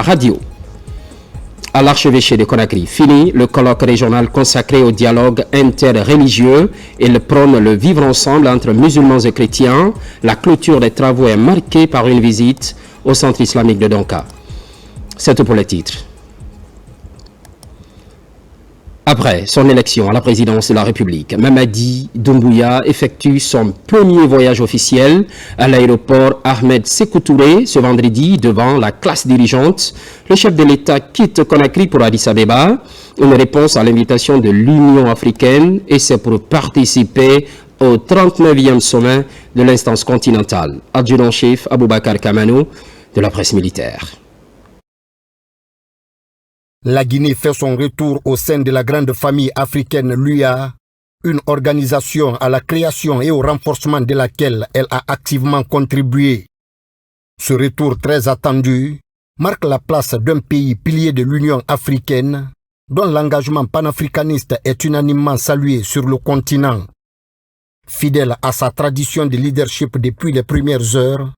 radio. À l'archevêché de Conakry, fini le colloque régional consacré au dialogue interreligieux. Il prône le vivre ensemble entre musulmans et chrétiens. La clôture des travaux est marquée par une visite au centre islamique de Donka. C'est tout pour les titres. Après son élection à la présidence de la République, Mamadi Doumbouya effectue son premier voyage officiel à l'aéroport Ahmed Sékou Touré ce vendredi devant la classe dirigeante. Le chef de l'État quitte Conakry pour Addis Abeba, une réponse à l'invitation de l'Union africaine, et c'est pour participer au 39e sommet de l'instance continentale. Adjudant-chef Aboubakar Kamano de la presse militaire. La Guinée fait son retour au sein de la grande famille africaine LUA, une organisation à la création et au renforcement de laquelle elle a activement contribué. Ce retour très attendu marque la place d'un pays pilier de l'Union africaine, dont l'engagement panafricaniste est unanimement salué sur le continent. Fidèle à sa tradition de leadership depuis les premières heures,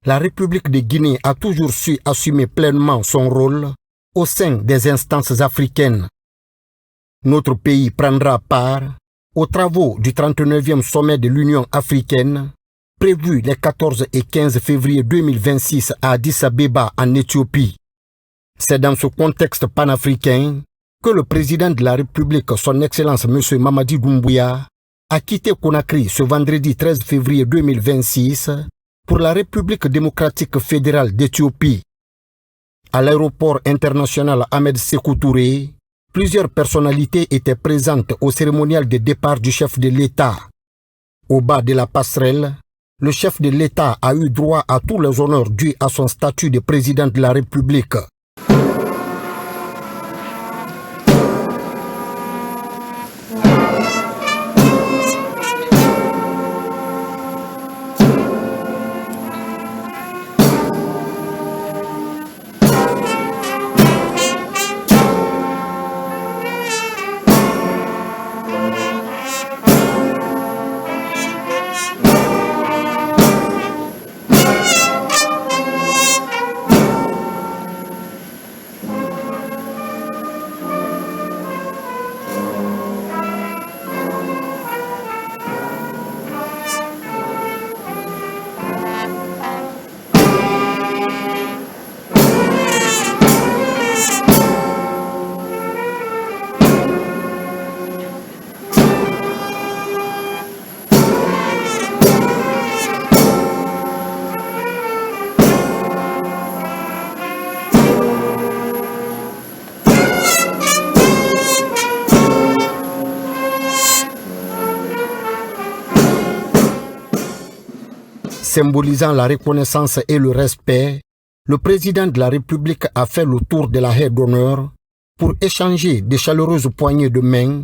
la République de Guinée a toujours su assumer pleinement son rôle au sein des instances africaines. Notre pays prendra part aux travaux du 39e sommet de l'Union africaine, prévu les 14 et 15 février 2026 à Addis Abeba en Éthiopie. C'est dans ce contexte panafricain que le président de la République, son Excellence M. Mamadi Doumbouya, a quitté Conakry ce vendredi 13 février 2026 pour la République démocratique fédérale d'Éthiopie. À l'aéroport international Ahmed Sékou Touré, plusieurs personnalités étaient présentes au cérémonial de départ du chef de l'État. Au bas de la passerelle, le chef de l'État a eu droit à tous les honneurs dus à son statut de président de la République. Symbolisant la reconnaissance et le respect, le président de la République a fait le tour de la haie d'honneur pour échanger de chaleureuses poignées de main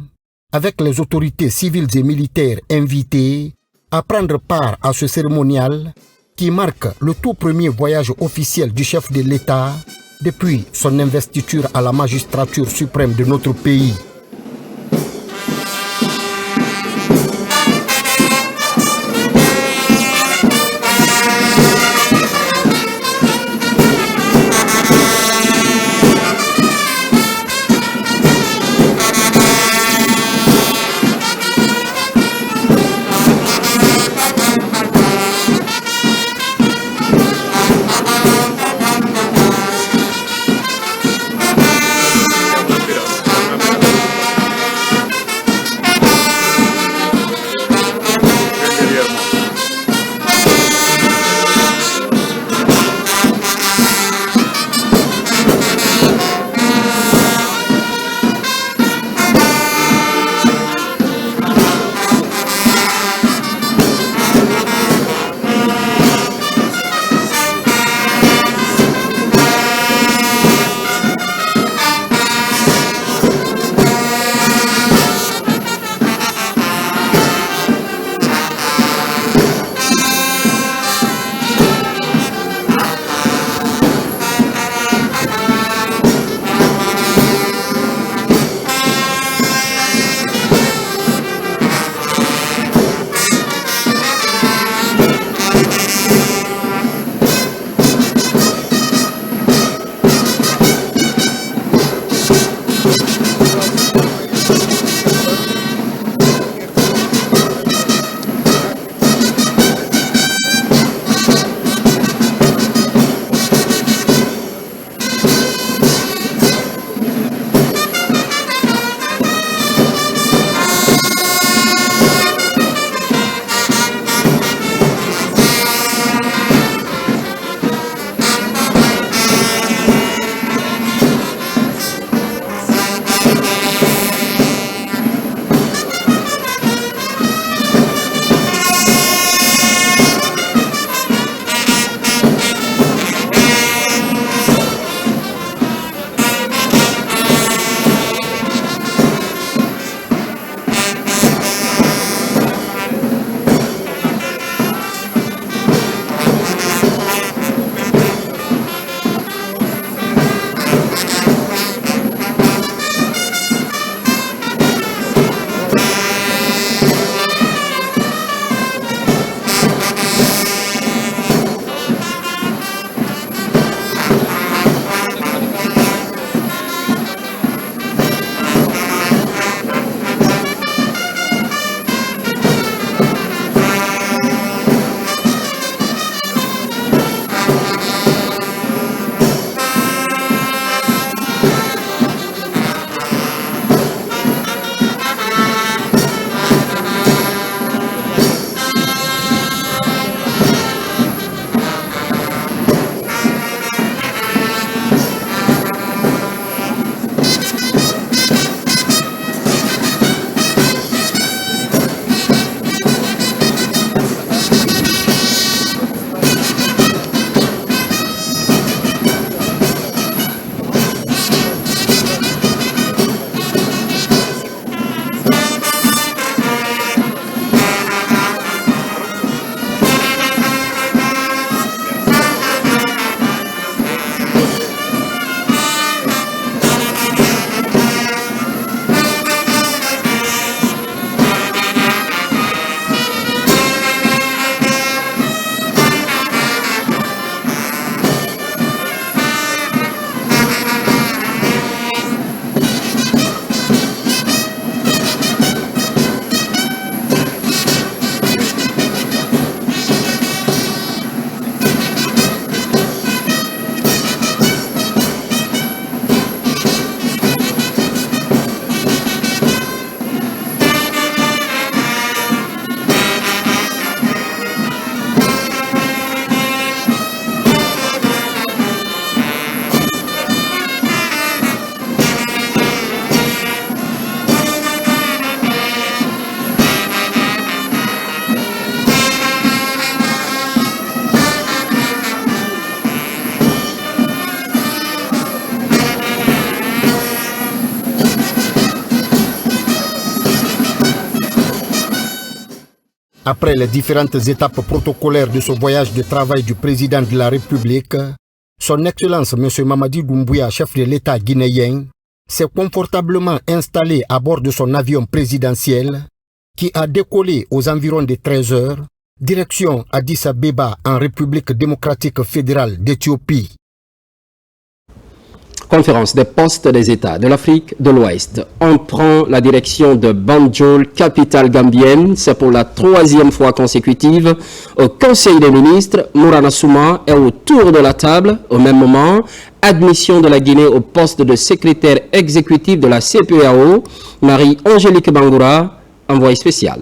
avec les autorités civiles et militaires invitées à prendre part à ce cérémonial qui marque le tout premier voyage officiel du chef de l'État depuis son investiture à la magistrature suprême de notre pays. Après les différentes étapes protocolaires de ce voyage de travail du président de la République, Son Excellence M. Mamadi Doumbouya, chef de l'État guinéen, s'est confortablement installé à bord de son avion présidentiel qui a décollé aux environs de 13 heures, direction Addis Abeba en République démocratique fédérale d'Éthiopie. Conférence des postes des États de l'Afrique de l'Ouest. On prend la direction de Banjul, capitale gambienne. C'est pour la 3e fois consécutive. Au Conseil des ministres, Mourana Souma est autour de la table. Au même moment, admission de la Guinée au poste de secrétaire exécutif de la CPAO. Marie-Angélique Bangoura, envoyée spéciale.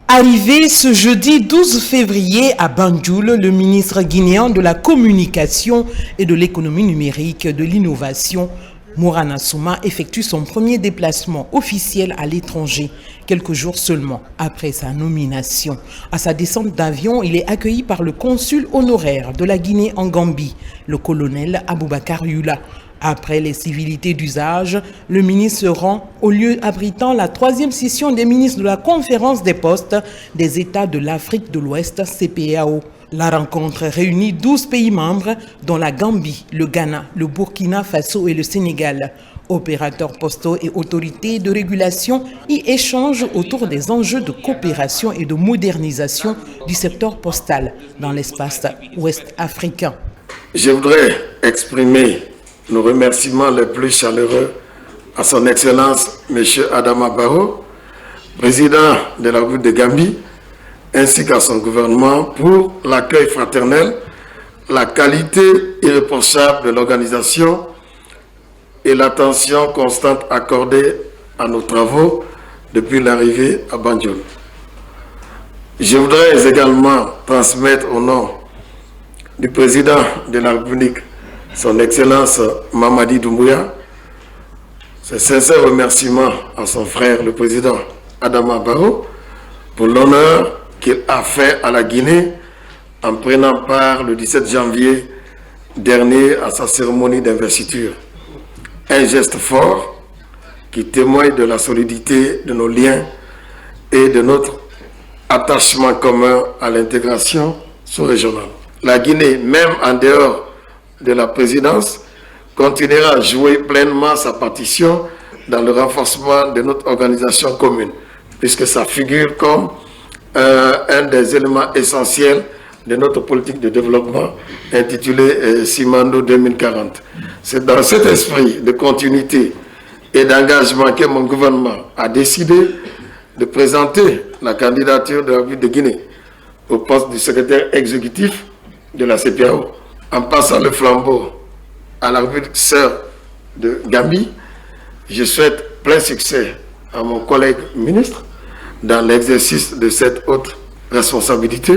Arrivé ce jeudi 12 février à Banjul, le ministre guinéen de la Communication et de l'économie numérique de l'innovation, Mourana Souma, effectue son premier déplacement officiel à l'étranger, quelques jours seulement après sa nomination. À sa descente d'avion, il est accueilli par le consul honoraire de la Guinée en Gambie, le colonel Aboubakar Yula. Après les civilités d'usage, le ministre se rend au lieu abritant la 3e session des ministres de la Conférence des postes des États de l'Afrique de l'Ouest, CPAO. La rencontre réunit 12 pays membres, dont la Gambie, le Ghana, le Burkina Faso et le Sénégal. Opérateurs postaux et autorités de régulation y échangent autour des enjeux de coopération et de modernisation du secteur postal dans l'espace ouest africain. Je voudrais exprimer nos remerciements les plus chaleureux à son Excellence M. Adama Barrow, président de la République de Gambie, ainsi qu'à son gouvernement pour l'accueil fraternel, la qualité irréprochable de l'organisation et l'attention constante accordée à nos travaux depuis l'arrivée à Banjul. Je voudrais également transmettre au nom du président de la République, son Excellence Mamadi Doumbouya, ses sincères remerciements à son frère, le président Adama Barrow, pour l'honneur qu'il a fait à la Guinée en prenant part le 17 janvier dernier à sa cérémonie d'investiture. Un geste fort qui témoigne de la solidité de nos liens et de notre attachement commun à l'intégration sous-régionale. La Guinée, même en dehors de la présidence, continuera à jouer pleinement sa partition dans le renforcement de notre organisation commune, puisque ça figure comme un des éléments essentiels de notre politique de développement intitulée Simando 2040. C'est dans cet esprit de continuité et d'engagement que mon gouvernement a décidé de présenter la candidature de la République de Guinée au poste du secrétaire exécutif de la CPAO. En passant le flambeau à la République sœur de Gambie, je souhaite plein succès à mon collègue ministre dans l'exercice de cette haute responsabilité.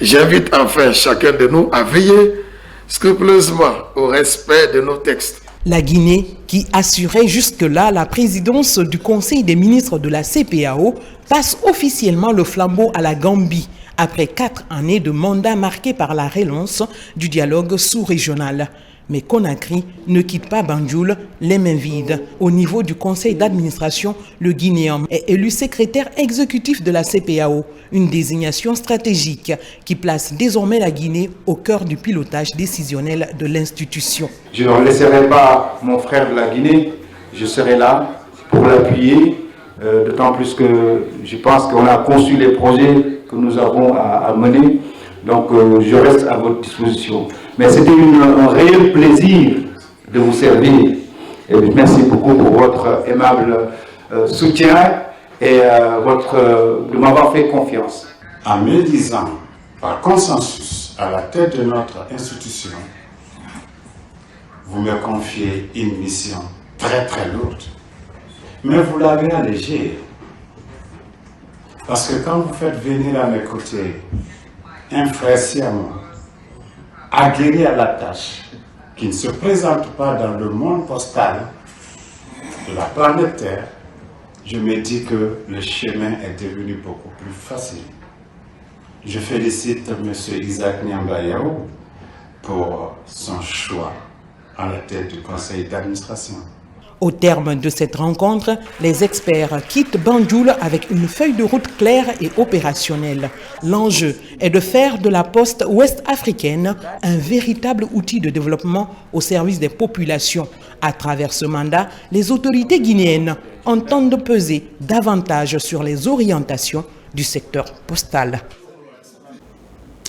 J'invite enfin chacun de nous à veiller scrupuleusement au respect de nos textes. La Guinée, qui assurait jusque-là la présidence du Conseil des ministres de la CPAO, passe officiellement le flambeau à la Gambie, après 4 années de mandat marqué par la relance du dialogue sous-régional. Mais Conakry ne quitte pas Banjul les mains vides. Au niveau du conseil d'administration, le Guinéen est élu secrétaire exécutif de la CPAO, une désignation stratégique qui place désormais la Guinée au cœur du pilotage décisionnel de l'institution. Je ne laisserai pas mon frère de la Guinée, je serai là pour l'appuyer, d'autant plus que je pense qu'on a conçu les projets que nous avons à mener. Donc je reste à votre disposition. Mais c'était un réel plaisir de vous servir. Et merci beaucoup pour votre aimable soutien et de m'avoir fait confiance. En m'élisant par consensus à la tête de notre institution, vous me confiez une mission très très lourde. Mais vous l'avez allégée. Parce que quand vous faites venir à mes côtés un frère siamois aguerri à la tâche, qui ne se présente pas dans le monde postal de la planète Terre, je me dis que le chemin est devenu beaucoup plus facile. Je félicite M. Isaac Nyambayao pour son choix à la tête du conseil d'administration. Au terme de cette rencontre, les experts quittent Banjul avec une feuille de route claire et opérationnelle. L'enjeu est de faire de la poste ouest africaine un véritable outil de développement au service des populations. À travers ce mandat, les autorités guinéennes entendent peser davantage sur les orientations du secteur postal.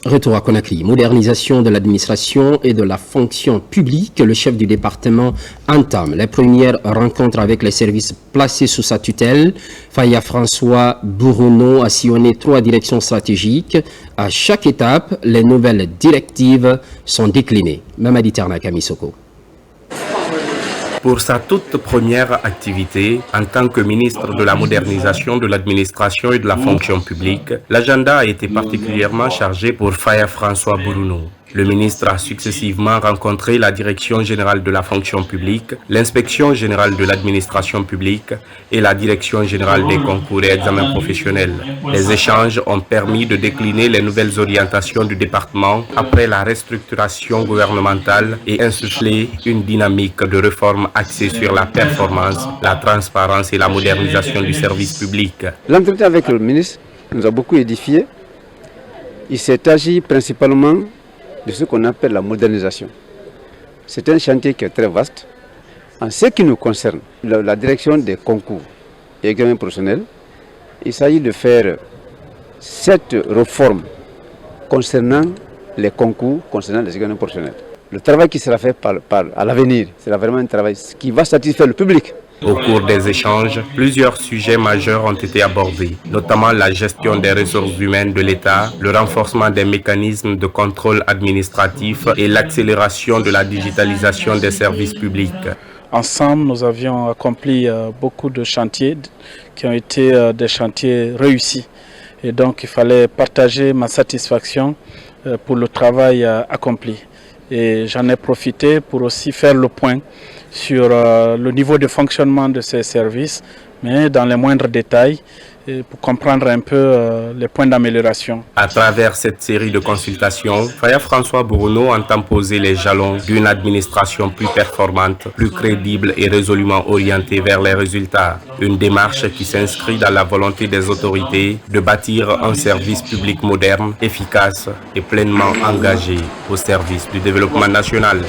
Retour à Conakry, modernisation de l'administration et de la fonction publique. Le chef du département entame les premières rencontres avec les services placés sous sa tutelle. Faya François Bourouno a sillonné 3 directions stratégiques. À chaque étape, les nouvelles directives sont déclinées. Mamadi Ternak à Misoko. Pour sa toute première activité, en tant que ministre de la modernisation de l'administration et de la fonction publique, l'agenda a été particulièrement chargé pour Faya François Bourouno. Le ministre a successivement rencontré la Direction générale de la fonction publique, l'Inspection générale de l'administration publique et la Direction générale des concours et examens professionnels. Les échanges ont permis de décliner les nouvelles orientations du département après la restructuration gouvernementale et insuffler une dynamique de réforme axée sur la performance, la transparence et la modernisation du service public. L'entretien avec le ministre nous a beaucoup édifié. Il s'est agi principalement de ce qu'on appelle la modernisation. C'est un chantier qui est très vaste. En ce qui nous concerne, la direction des concours et examens professionnels, il s'agit de faire cette réforme concernant les concours, concernant les examens professionnels. Le travail qui sera fait à l'avenir, c'est vraiment un travail qui va satisfaire le public. Au cours des échanges, plusieurs sujets majeurs ont été abordés, notamment la gestion des ressources humaines de l'État, le renforcement des mécanismes de contrôle administratif et l'accélération de la digitalisation des services publics. Ensemble, nous avions accompli beaucoup de chantiers qui ont été des chantiers réussis. Et donc, il fallait partager ma satisfaction pour le travail accompli. Et j'en ai profité pour aussi faire le point sur le niveau de fonctionnement de ces services, mais dans les moindres détails, pour comprendre un peu les points d'amélioration. À travers cette série de consultations, Faya François Bourouno entend poser les jalons d'une administration plus performante, plus crédible et résolument orientée vers les résultats. Une démarche qui s'inscrit dans la volonté des autorités de bâtir un service public moderne, efficace et pleinement engagé au service du développement national.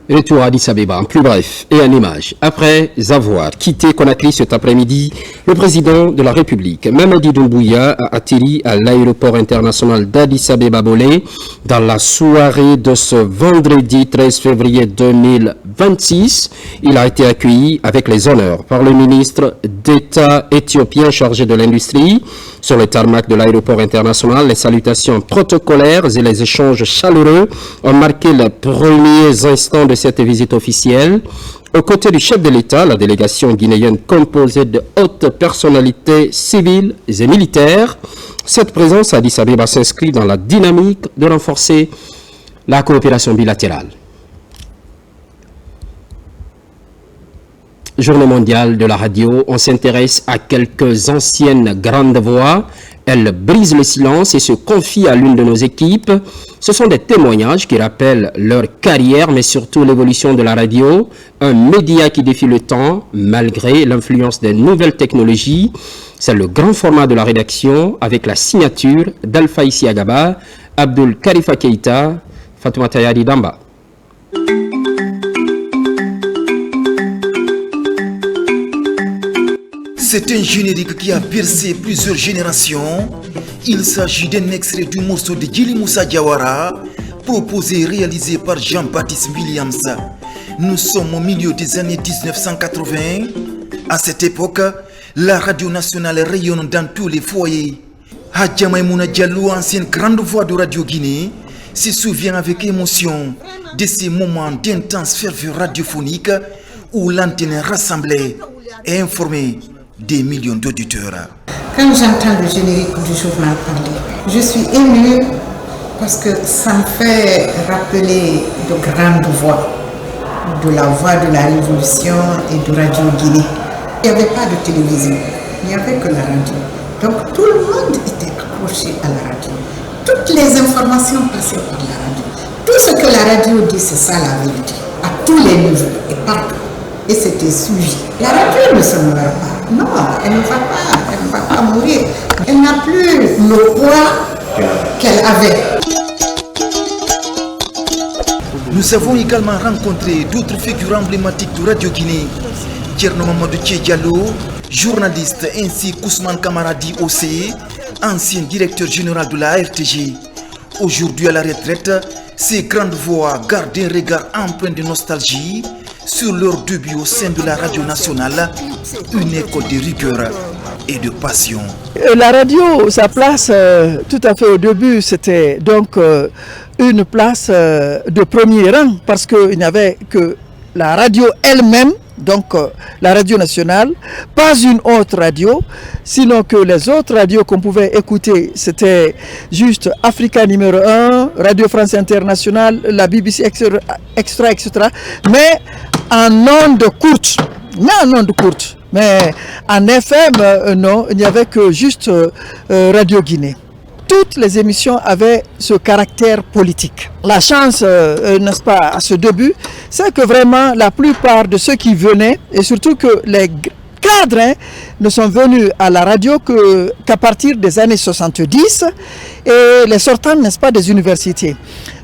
Retour à Addis Abeba, en plus bref et en image. Après avoir quitté Conakry cet après-midi, le président de la République, Mamadi Doumbouya, a atterri à l'aéroport international d'Addis Abeba-Bolé dans la soirée de ce vendredi 13 février 2026. Il a été accueilli avec les honneurs par le ministre d'État éthiopien chargé de l'industrie. Sur le tarmac de l'aéroport international, les salutations protocolaires et les échanges chaleureux ont marqué les premiers instants de cette visite officielle. Aux côtés du chef de l'État, la délégation guinéenne composée de hautes personnalités civiles et militaires. Cette présence à Addis Abeba s'inscrit dans la dynamique de renforcer la coopération bilatérale. Journée mondiale de la radio, on s'intéresse à quelques anciennes grandes voix. Elles brisent le silence et se confient à l'une de nos équipes. Ce sont des témoignages qui rappellent leur carrière, mais surtout l'évolution de la radio, un média qui défie le temps malgré l'influence des nouvelles technologies. C'est le grand format de la rédaction avec la signature d'Alpha Isiagaba, Abdul Karifa Keita, Fatoumata Yadi Damba. C'est un générique qui a bercé plusieurs générations. Il s'agit d'un extrait du morceau de Djily Moussa Diawara, proposé et réalisé par Jean-Baptiste Williams. Nous sommes au milieu des années 1980. À cette époque, la radio nationale rayonne dans tous les foyers. Hadja Maïmouna Diallo, ancienne grande voix de Radio Guinée, se souvient avec émotion de ces moments d'intense ferveur radiophonique où l'antenne rassemblait et informait des millions d'auditeurs. Quand j'entends le générique du journal parler, je suis émue parce que ça me fait rappeler de grandes voix, de la voix de la Révolution et de Radio Guinée. Il n'y avait pas de télévision, il n'y avait que la radio. Donc tout le monde était accroché à la radio. Toutes les informations passaient par la radio. Tout ce que la radio dit, c'est ça la vérité, à tous les niveaux et partout. et c'était suivi. La radio ne se meurt pas. Non, elle ne va pas mourir. Elle n'a plus le poids qu'elle avait. Nous avons également rencontré d'autres figures emblématiques de Radio Guinée. Thierno Mamadou Diallo, journaliste, ainsi qu'Ousmane Kamaradi Ossé, ancien directeur général de la RTG. Aujourd'hui à la retraite, ces grandes voix gardent un regard empreint de nostalgie sur leur début au sein de la radio nationale, une école de rigueur et de passion. La radio, sa place tout à fait au début, c'était donc une place de premier rang parce qu'il n'y avait que la radio elle-même, donc la radio nationale, pas une autre radio, sinon que les autres radios qu'on pouvait écouter, c'était juste Africa numéro 1, Radio France Internationale, la BBC extra, etc. Mais en ondes courtes, mais en FM, non, il n'y avait que juste Radio Guinée. Toutes les émissions avaient ce caractère politique. La chance, n'est-ce pas, à ce début, c'est que vraiment la plupart de ceux qui venaient, et surtout que les cadres ne sont venus à la radio qu'à partir des années 70, et les sortants, n'est-ce pas, des universités.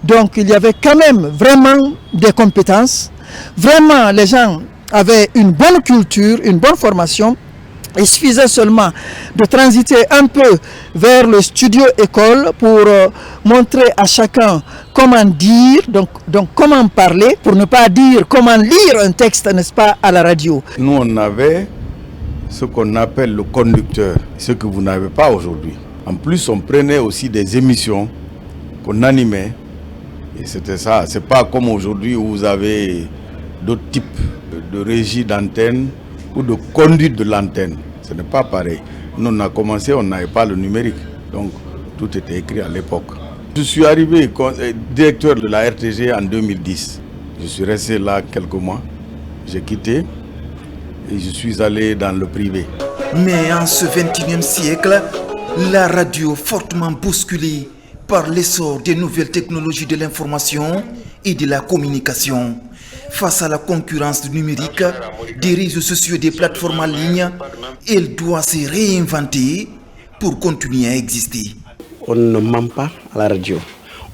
Donc il y avait quand même vraiment des compétences. Vraiment, les gens avaient une bonne culture, une bonne formation. Il suffisait seulement de transiter un peu vers le studio école pour montrer à chacun comment dire, donc comment parler, pour ne pas dire comment lire un texte, n'est-ce pas, à la radio. Nous, on avait ce qu'on appelle le conducteur, ce que vous n'avez pas aujourd'hui. En plus, on prenait aussi des émissions qu'on animait. Et c'était ça. C'est pas comme aujourd'hui où vous avez d'autres types de régie d'antenne ou de conduite de l'antenne. Ce n'est pas pareil. Nous, on a commencé, on n'avait pas le numérique. Donc, tout était écrit à l'époque. Je suis arrivé directeur de la RTG en 2010. Je suis resté là quelques mois. J'ai quitté et je suis allé dans le privé. Mais en ce 21e siècle, la radio fortement bousculée par l'essor des nouvelles technologies de l'information et de la communication. Face à la concurrence numérique, des réseaux sociaux et des plateformes en ligne, elle doit se réinventer pour continuer à exister. On ne ment pas à la radio.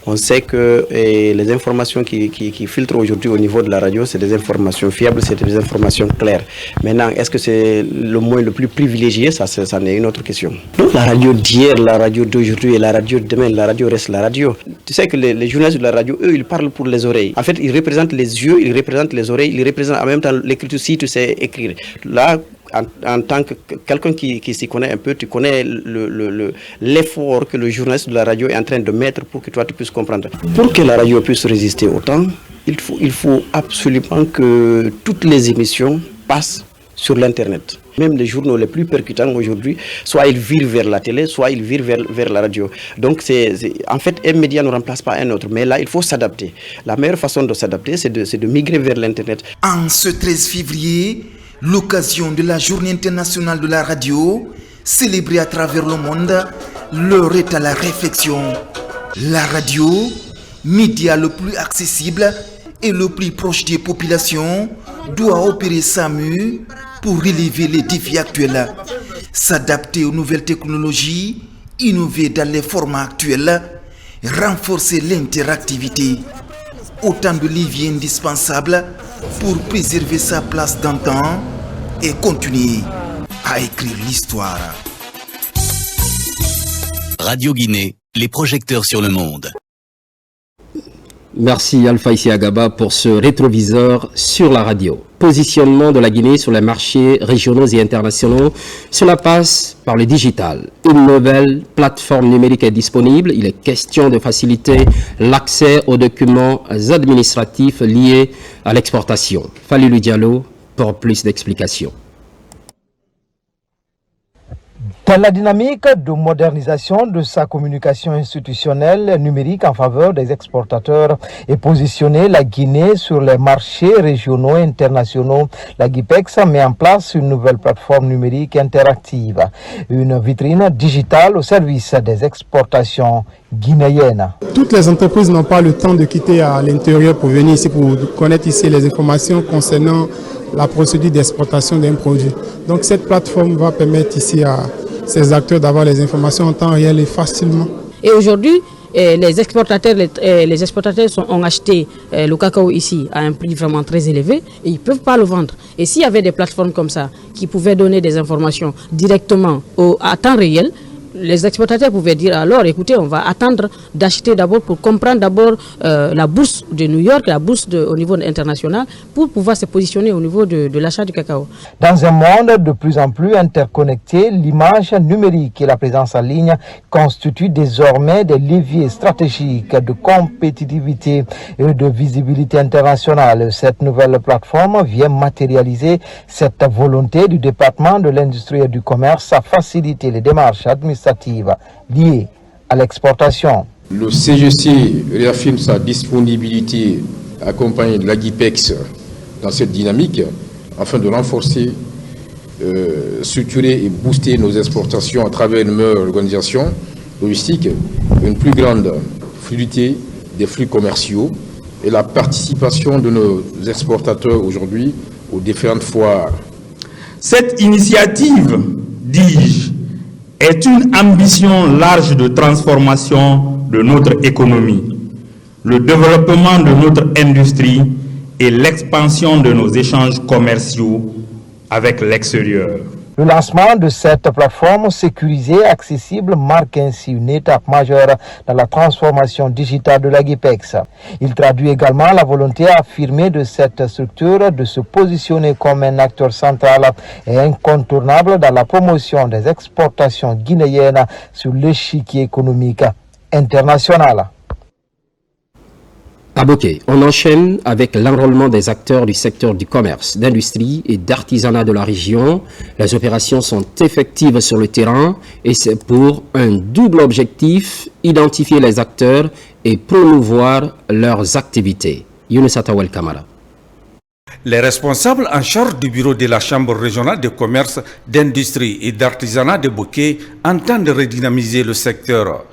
On sait que les informations qui filtrent aujourd'hui au niveau de la radio, c'est des informations fiables, c'est des informations claires. Maintenant, est-ce que c'est le moyen le plus privilégié? Ça en est une autre question. Donc, la radio d'hier, la radio d'aujourd'hui et la radio de demain, la radio reste la radio. Tu sais que les journalistes de la radio, eux, ils parlent pour les oreilles. En fait, ils représentent les yeux, ils représentent les oreilles, ils représentent en même temps l'écriture si tu sais écrire. Là, en tant que quelqu'un qui s'y connaît un peu, tu connais l'effort que le journaliste de la radio est en train de mettre pour que toi tu puisses comprendre. Pour que la radio puisse résister au temps, il faut absolument que toutes les émissions passent sur l'Internet. Même les journaux les plus percutants aujourd'hui, soit ils virent vers la télé, soit ils virent vers la radio. Donc en fait, un média ne remplace pas un autre. Mais là, il faut s'adapter. La meilleure façon de s'adapter, c'est de migrer vers l'Internet. En ce 13 février, l'occasion de la Journée internationale de la radio, célébrée à travers le monde, l'heure est à la réflexion. La radio, média le plus accessible et le plus proche des populations, doit opérer sa mue pour relever les défis actuels, s'adapter aux nouvelles technologies, innover dans les formats actuels, renforcer l'interactivité. Autant de leviers indispensables pour préserver sa place d'antan et continuer à écrire l'histoire. Radio Guinée, les projecteurs sur le monde. Merci Alpha Isiagaba pour ce rétroviseur sur la radio. Positionnement de la Guinée sur les marchés régionaux et internationaux. Cela passe par le digital. Une nouvelle plateforme numérique est disponible. Il est question de faciliter l'accès aux documents administratifs liés à l'exportation. Falilou Diallo pour plus d'explications. Dans la dynamique de modernisation de sa communication institutionnelle numérique en faveur des exportateurs et positionner la Guinée sur les marchés régionaux et internationaux, la GIPEX met en place une nouvelle plateforme numérique interactive, une vitrine digitale au service des exportations guinéennes. Toutes les entreprises n'ont pas le temps de quitter à l'intérieur pour venir ici pour connaître ici les informations concernant la procédure d'exportation d'un produit. Donc cette plateforme va permettre ici à ces acteurs d'avoir les informations en temps réel et facilement. Et aujourd'hui, les exportateurs ont acheté le cacao ici à un prix vraiment très élevé et ils ne peuvent pas le vendre. Et s'il y avait des plateformes comme ça qui pouvaient donner des informations directement à temps réel, les exportateurs pouvaient dire alors écoutez, on va attendre d'acheter d'abord pour comprendre d'abord la bourse de New York, la bourse au niveau international pour pouvoir se positionner au niveau de l'achat du cacao. Dans un monde de plus en plus interconnecté, l'image numérique et la présence en ligne constituent désormais des leviers stratégiques de compétitivité et de visibilité internationale. Cette nouvelle plateforme vient matérialiser cette volonté du département de l'industrie et du commerce à faciliter les démarches administratives liées à l'exportation. Le CGC réaffirme sa disponibilité à accompagner la GIPEX dans cette dynamique afin de renforcer, structurer et booster nos exportations à travers une meilleure organisation logistique, une plus grande fluidité des flux commerciaux et la participation de nos exportateurs aujourd'hui aux différentes foires. Cette initiative, dis-je, est une ambition large de transformation de notre économie, le développement de notre industrie et l'expansion de nos échanges commerciaux avec l'extérieur. Le lancement de cette plateforme sécurisée accessible marque ainsi une étape majeure dans la transformation digitale de la GIPEX. Il traduit également la volonté affirmée de cette structure de se positionner comme un acteur central et incontournable dans la promotion des exportations guinéennes sur l'échiquier économique international. À Boké, on enchaîne avec l'enrôlement des acteurs du secteur du commerce, d'industrie et d'artisanat de la région. Les opérations sont effectives sur le terrain et c'est pour un double objectif, identifier les acteurs et promouvoir leurs activités. Younes Atawel Kamara. Les responsables en charge du bureau de la Chambre régionale de commerce, d'industrie et d'artisanat de Boké entendent redynamiser le secteur.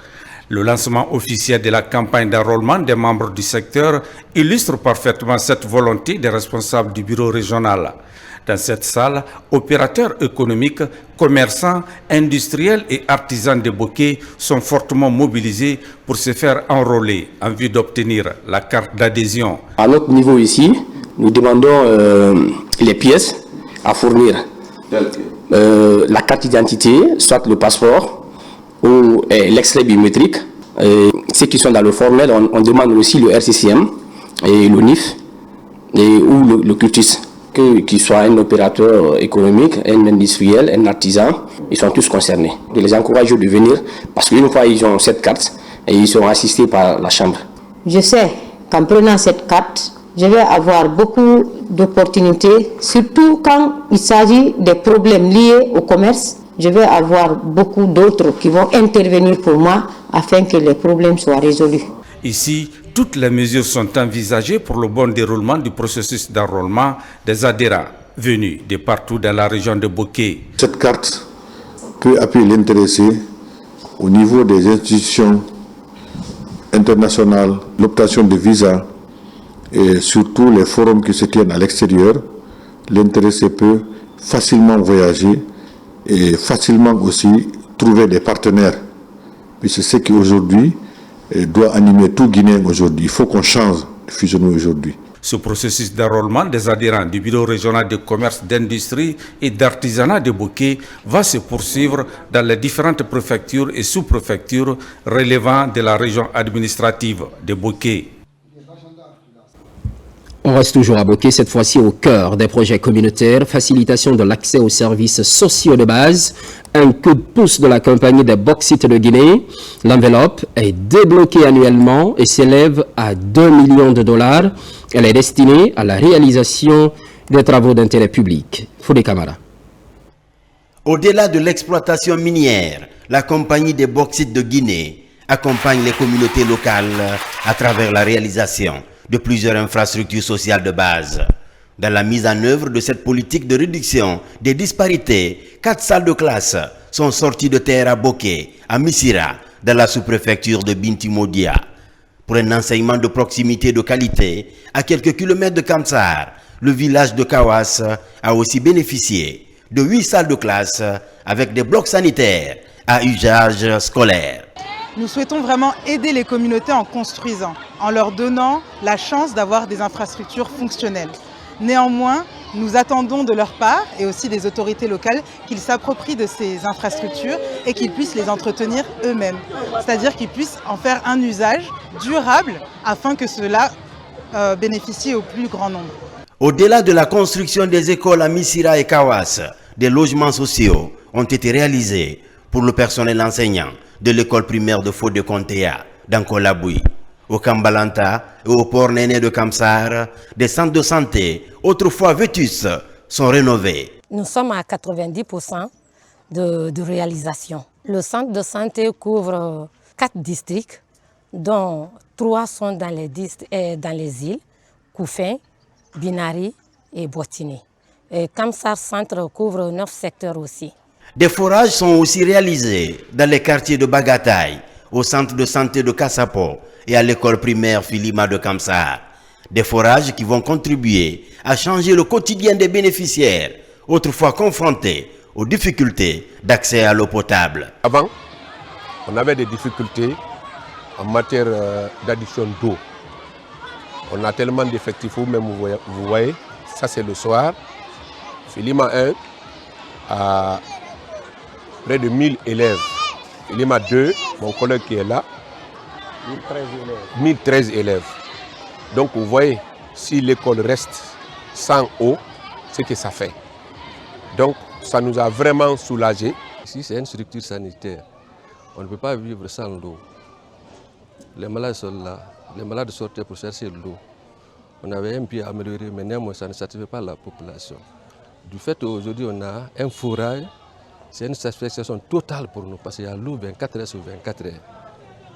Le lancement officiel de la campagne d'enrôlement des membres du secteur illustre parfaitement cette volonté des responsables du bureau régional. Dans cette salle, opérateurs économiques, commerçants, industriels et artisans de Boké sont fortement mobilisés pour se faire enrôler en vue d'obtenir la carte d'adhésion. À notre niveau ici, nous demandons les pièces à fournir. La carte d'identité, soit le passeport, ou l'extrait biométrique. Ceux qui sont dans le formel, on demande aussi le RCCM et le NIF ou le CUTIS, qu'il soit un opérateur économique, un industriel, un artisan, ils sont tous concernés. Je les encourage de venir parce qu'une fois ils ont cette carte, et ils seront assistés par la Chambre. Je sais qu'en prenant cette carte, je vais avoir beaucoup d'opportunités, surtout quand il s'agit des problèmes liés au commerce. Je vais avoir beaucoup d'autres qui vont intervenir pour moi afin que les problèmes soient résolus. Ici, toutes les mesures sont envisagées pour le bon déroulement du processus d'enrôlement des adhérents venus de partout dans la région de Boké. Cette carte peut appuyer l'intéressé au niveau des institutions internationales, l'obtention de visas et surtout les forums qui se tiennent à l'extérieur. L'intéressé peut facilement voyager et facilement aussi trouver des partenaires. Puis c'est ce qui aujourd'hui doit animer tout Guinéen aujourd'hui. Il faut qu'on change de fusionner aujourd'hui. Ce processus d'enrôlement des adhérents du bureau régional de commerce, d'industrie et d'artisanat de Boké va se poursuivre dans les différentes préfectures et sous-préfectures relevant de la région administrative de Boké. On reste toujours à Boké, cette fois-ci au cœur des projets communautaires, facilitation de l'accès aux services sociaux de base, un coup de pouce de la compagnie des bauxites de Guinée. L'enveloppe est débloquée annuellement et s'élève à 2 millions de dollars. Elle est destinée à la réalisation des travaux d'intérêt public. Foudé Camara. Au-delà de l'exploitation minière, la compagnie des bauxites de Guinée accompagne les communautés locales à travers la réalisation de plusieurs infrastructures sociales de base. Dans la mise en œuvre de cette politique de réduction des disparités, 4 salles de classe sont sorties de terre à Boké, à Missira, dans la sous-préfecture de Binti Modia. Pour un enseignement de proximité de qualité, à quelques kilomètres de Kamsar, le village de Kawas a aussi bénéficié de 8 salles de classe avec des blocs sanitaires à usage scolaire. Nous souhaitons vraiment aider les communautés en construisant, en leur donnant la chance d'avoir des infrastructures fonctionnelles. Néanmoins, nous attendons de leur part et aussi des autorités locales qu'ils s'approprient de ces infrastructures et qu'ils puissent les entretenir eux-mêmes. C'est-à-dire qu'ils puissent en faire un usage durable afin que cela bénéficie au plus grand nombre. Au-delà de la construction des écoles à Missira et Kawas, des logements sociaux ont été réalisés pour le personnel enseignant de l'école primaire de Fodé Kontéa, dans Kolaboui. Au Kambalanta et au port Néné de Kamsar, des centres de santé, autrefois vétustes, sont rénovés. Nous sommes à 90% de réalisation. Le centre de santé couvre 4 districts, dont 3 sont dans les îles, Koufin, Binari et Botini. Et Kamsar Centre couvre 9 secteurs aussi. Des forages sont aussi réalisés dans les quartiers de Bagataï, au centre de santé de Kassapo et à l'école primaire Filima de Kamsar. Des forages qui vont contribuer à changer le quotidien des bénéficiaires, autrefois confrontés aux difficultés d'accès à l'eau potable. Avant, on avait des difficultés en matière d'addition d'eau. On a tellement d'effectifs, vous-même vous voyez, ça c'est le soir. Filima 1 a près de 1000 élèves. Filima 2, mon collègue qui est là, 1013 élèves. Donc vous voyez, si l'école reste sans eau, c'est que ça fait. Donc ça nous a vraiment soulagés. Ici c'est une structure sanitaire. On ne peut pas vivre sans l'eau. Les malades sont là. Les malades sortaient pour chercher l'eau. On avait un peu amélioré, mais néanmoins ça ne satisfait pas la population. Du fait qu'aujourd'hui on a un forage, c'est une satisfaction totale pour nous parce qu'il y a l'eau 24 heures sur 24 heures.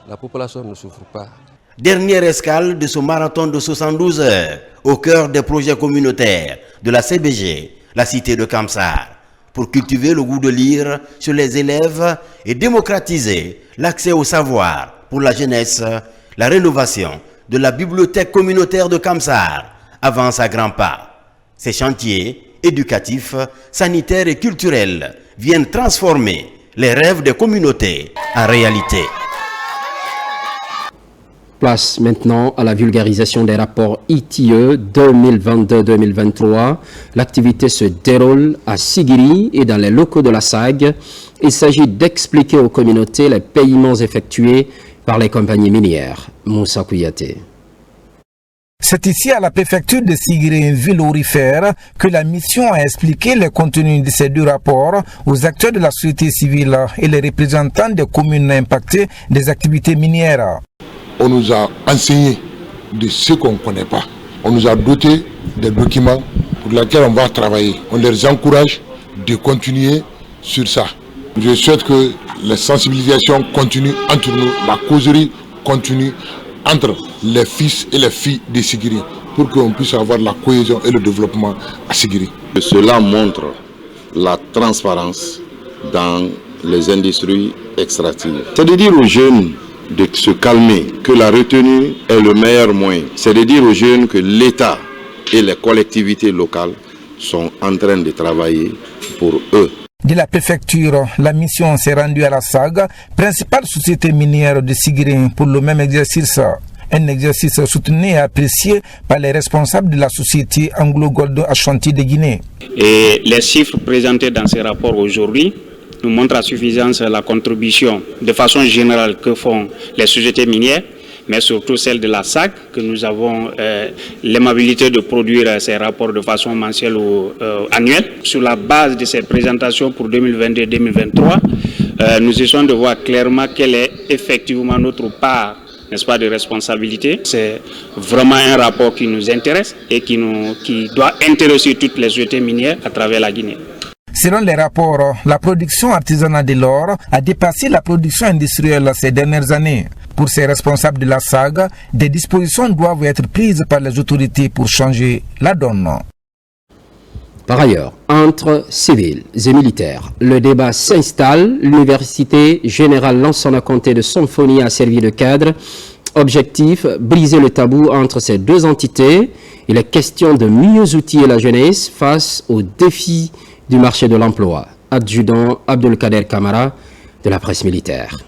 La population ne souffre pas. Dernière escale de ce marathon de 72 heures au cœur des projets communautaires de la CBG, la cité de Kamsar, pour cultiver le goût de lire chez les élèves et démocratiser l'accès au savoir pour la jeunesse. La rénovation de la bibliothèque communautaire de Kamsar avance à grands pas. Ces chantiers éducatifs, sanitaires et culturels viennent transformer les rêves des communautés en réalité. Place maintenant à la vulgarisation des rapports ITIE 2022-2023. L'activité se déroule à Sigiri et dans les locaux de la SAG. Il s'agit d'expliquer aux communautés les paiements effectués par les compagnies minières. Moussa Kouyaté. C'est ici à la préfecture de Sigiri, ville aurifère, que la mission a expliqué le contenu de ces 2 rapports aux acteurs de la société civile et les représentants des communes impactées des activités minières. On nous a enseigné de ce qu'on ne connaît pas. On nous a doté des documents pour lesquels on va travailler. On les encourage de continuer sur ça. Je souhaite que la sensibilisation continue entre nous, la causerie continue entre les fils et les filles de Sigiri pour qu'on puisse avoir la cohésion et le développement à Sigiri. Cela montre la transparence dans les industries extractives. C'est de dire aux jeunes de se calmer, que la retenue est le meilleur moyen. C'est de dire aux jeunes que l'État et les collectivités locales sont en train de travailler pour eux. De la préfecture, la mission s'est rendue à la SAG, principale société minière de Sigiri, pour le même exercice. Un exercice soutenu et apprécié par les responsables de la société Anglo-Gold Ashanti de Guinée. Et les chiffres présentés dans ces rapports aujourd'hui nous montrent à suffisance la contribution de façon générale que font les sociétés minières, mais surtout celle de la SAG, que nous avons l'aimabilité de produire ces rapports de façon mensuelle ou annuelle. Sur la base de cette présentation pour 2022-2023, nous essayons de voir clairement quelle est effectivement notre part, n'est-ce pas, de responsabilité. C'est vraiment un rapport qui nous intéresse et qui doit intéresser toutes les sociétés minières à travers la Guinée. Selon les rapports, la production artisanale de l'or a dépassé la production industrielle ces dernières années. Pour ces responsables de la SAG, des dispositions doivent être prises par les autorités pour changer la donne. Par ailleurs, entre civils et militaires, le débat s'installe. L'Université générale Lansana-Conté de Symphonie a servi de cadre. Objectif, briser le tabou entre ces deux entités. Il est question de mieux outiller la jeunesse face aux défis du marché de l'emploi. Adjudant Abdelkader Kamara de la presse militaire.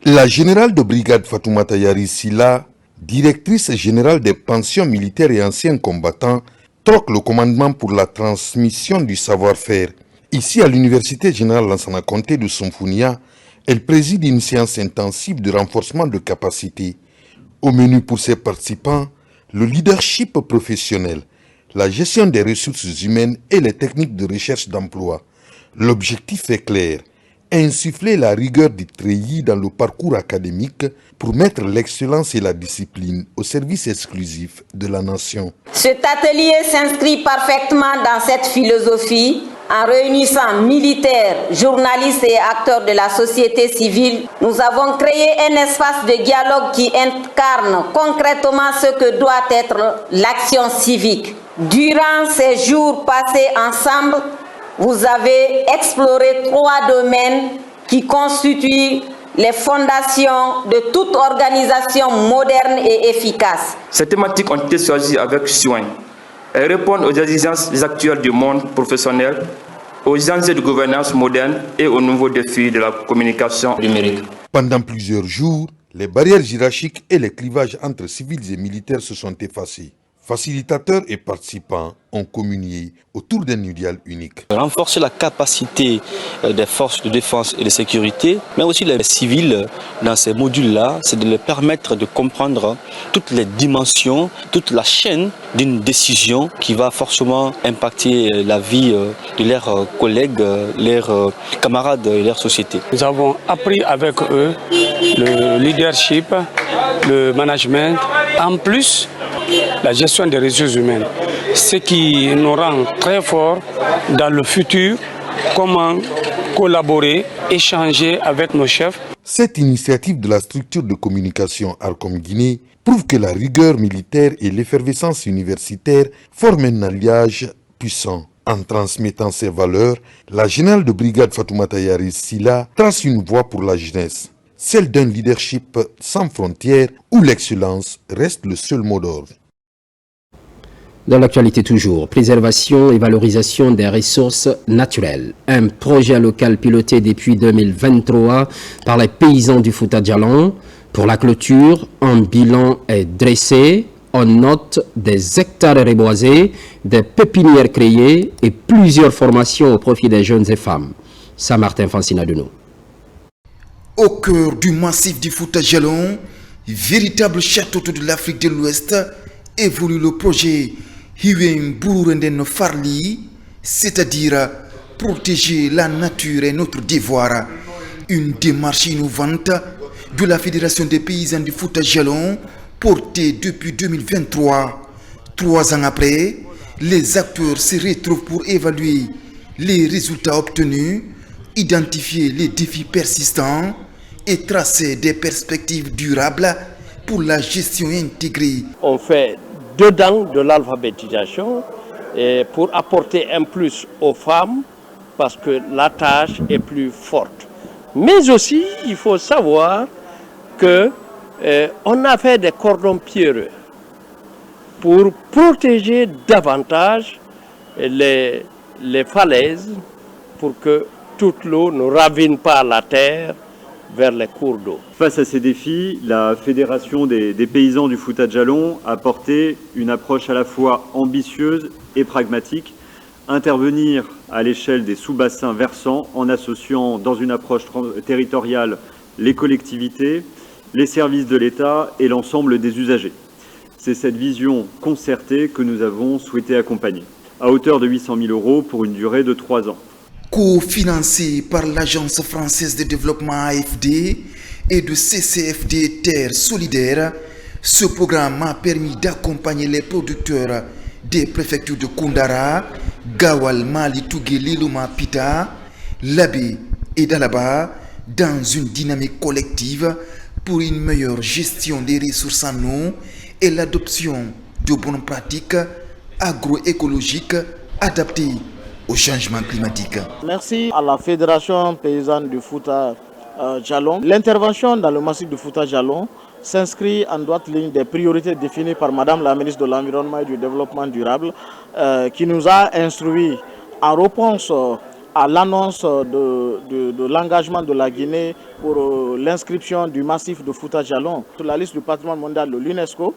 La générale de brigade Fatoumata Yari Silla, directrice générale des pensions militaires et anciens combattants, troque le commandement pour la transmission du savoir-faire. Ici à l'Université générale Lansana Conté de Somfounia, elle préside une séance intensive de renforcement de capacités. Au menu pour ses participants, le leadership professionnel, la gestion des ressources humaines et les techniques de recherche d'emploi. L'objectif est clair, insuffler la rigueur du treillis dans le parcours académique pour mettre l'excellence et la discipline au service exclusif de la nation. Cet atelier s'inscrit parfaitement dans cette philosophie. En réunissant militaires, journalistes et acteurs de la société civile, nous avons créé un espace de dialogue qui incarne concrètement ce que doit être l'action civique. Durant ces jours passés ensemble, vous avez exploré 3 domaines qui constituent les fondations de toute organisation moderne et efficace. Ces thématiques ont été choisies avec soin. Elles répondent aux exigences actuelles du monde professionnel, aux enjeux de gouvernance moderne et aux nouveaux défis de la communication numérique. Pendant plusieurs jours, les barrières hiérarchiques et les clivages entre civils et militaires se sont effacés. Facilitateurs et participants ont communié autour d'un idéal unique. Renforcer la capacité des forces de défense et de sécurité, mais aussi les civils dans ces modules-là, c'est de leur permettre de comprendre toutes les dimensions, toute la chaîne d'une décision qui va forcément impacter la vie de leurs collègues, leurs camarades et leur société. Nous avons appris avec eux le leadership, le management, en plus la gestion des ressources humaines, ce qui nous rend très forts dans le futur, comment collaborer, échanger avec nos chefs. Cette initiative de la structure de communication Arcom Guinée prouve que la rigueur militaire et l'effervescence universitaire forment un alliage puissant. En transmettant ses valeurs, la générale de brigade Fatoumata Yari Silla trace une voie pour la jeunesse, celle d'un leadership sans frontières où l'excellence reste le seul mot d'ordre. Dans l'actualité toujours, préservation et valorisation des ressources naturelles. Un projet local piloté depuis 2023 par les paysans du Fouta Djallon. Pour la clôture, un bilan est dressé. On note des hectares reboisés, des pépinières créées et plusieurs formations au profit des jeunes et femmes. Saint-Martin Fancina de nous. Au cœur du massif du Fouta Djallon, véritable château de l'Afrique de l'Ouest, évolue le projet Hiwen Bourenden Farli, c'est-à-dire protéger la nature et notre devoir. Une démarche innovante de la Fédération des paysans du Fouta Djallon, portée depuis 2023. 3 ans après, les acteurs se retrouvent pour évaluer les résultats obtenus, identifier les défis persistants et tracer des perspectives durables pour la gestion intégrée. On fait dedans de l'alphabétisation pour apporter un plus aux femmes parce que la tâche est plus forte. Mais aussi, il faut savoir que on a fait des cordons pierreux pour protéger davantage les falaises pour que toute l'eau ne ravine pas la terre vers les cours d'eau. Face à ces défis, la Fédération des paysans du Fouta Djallon a porté une approche à la fois ambitieuse et pragmatique, intervenir à l'échelle des sous-bassins versants en associant dans une approche territoriale les collectivités, les services de l'État et l'ensemble des usagers. C'est cette vision concertée que nous avons souhaité accompagner, à hauteur de 800 000 € pour une durée de 3 ans. Co-financé par l'Agence française de développement AFD et de CCFD Terre Solidaire, ce programme a permis d'accompagner les producteurs des préfectures de Koundara, Gawal Mali Tougeli Luma Pita, Labé et Dalaba dans une dynamique collective pour une meilleure gestion des ressources en eau et l'adoption de bonnes pratiques agroécologiques adaptées au changement climatique. Merci à la Fédération paysanne du Fouta Djallon. L'intervention dans le massif du Fouta Djallon s'inscrit en droite ligne des priorités définies par Madame la ministre de l'Environnement et du Développement durable qui nous a instruits en réponse à l'annonce de l'engagement de la Guinée pour l'inscription du massif de Fouta Djallon sur la liste du patrimoine mondial de l'UNESCO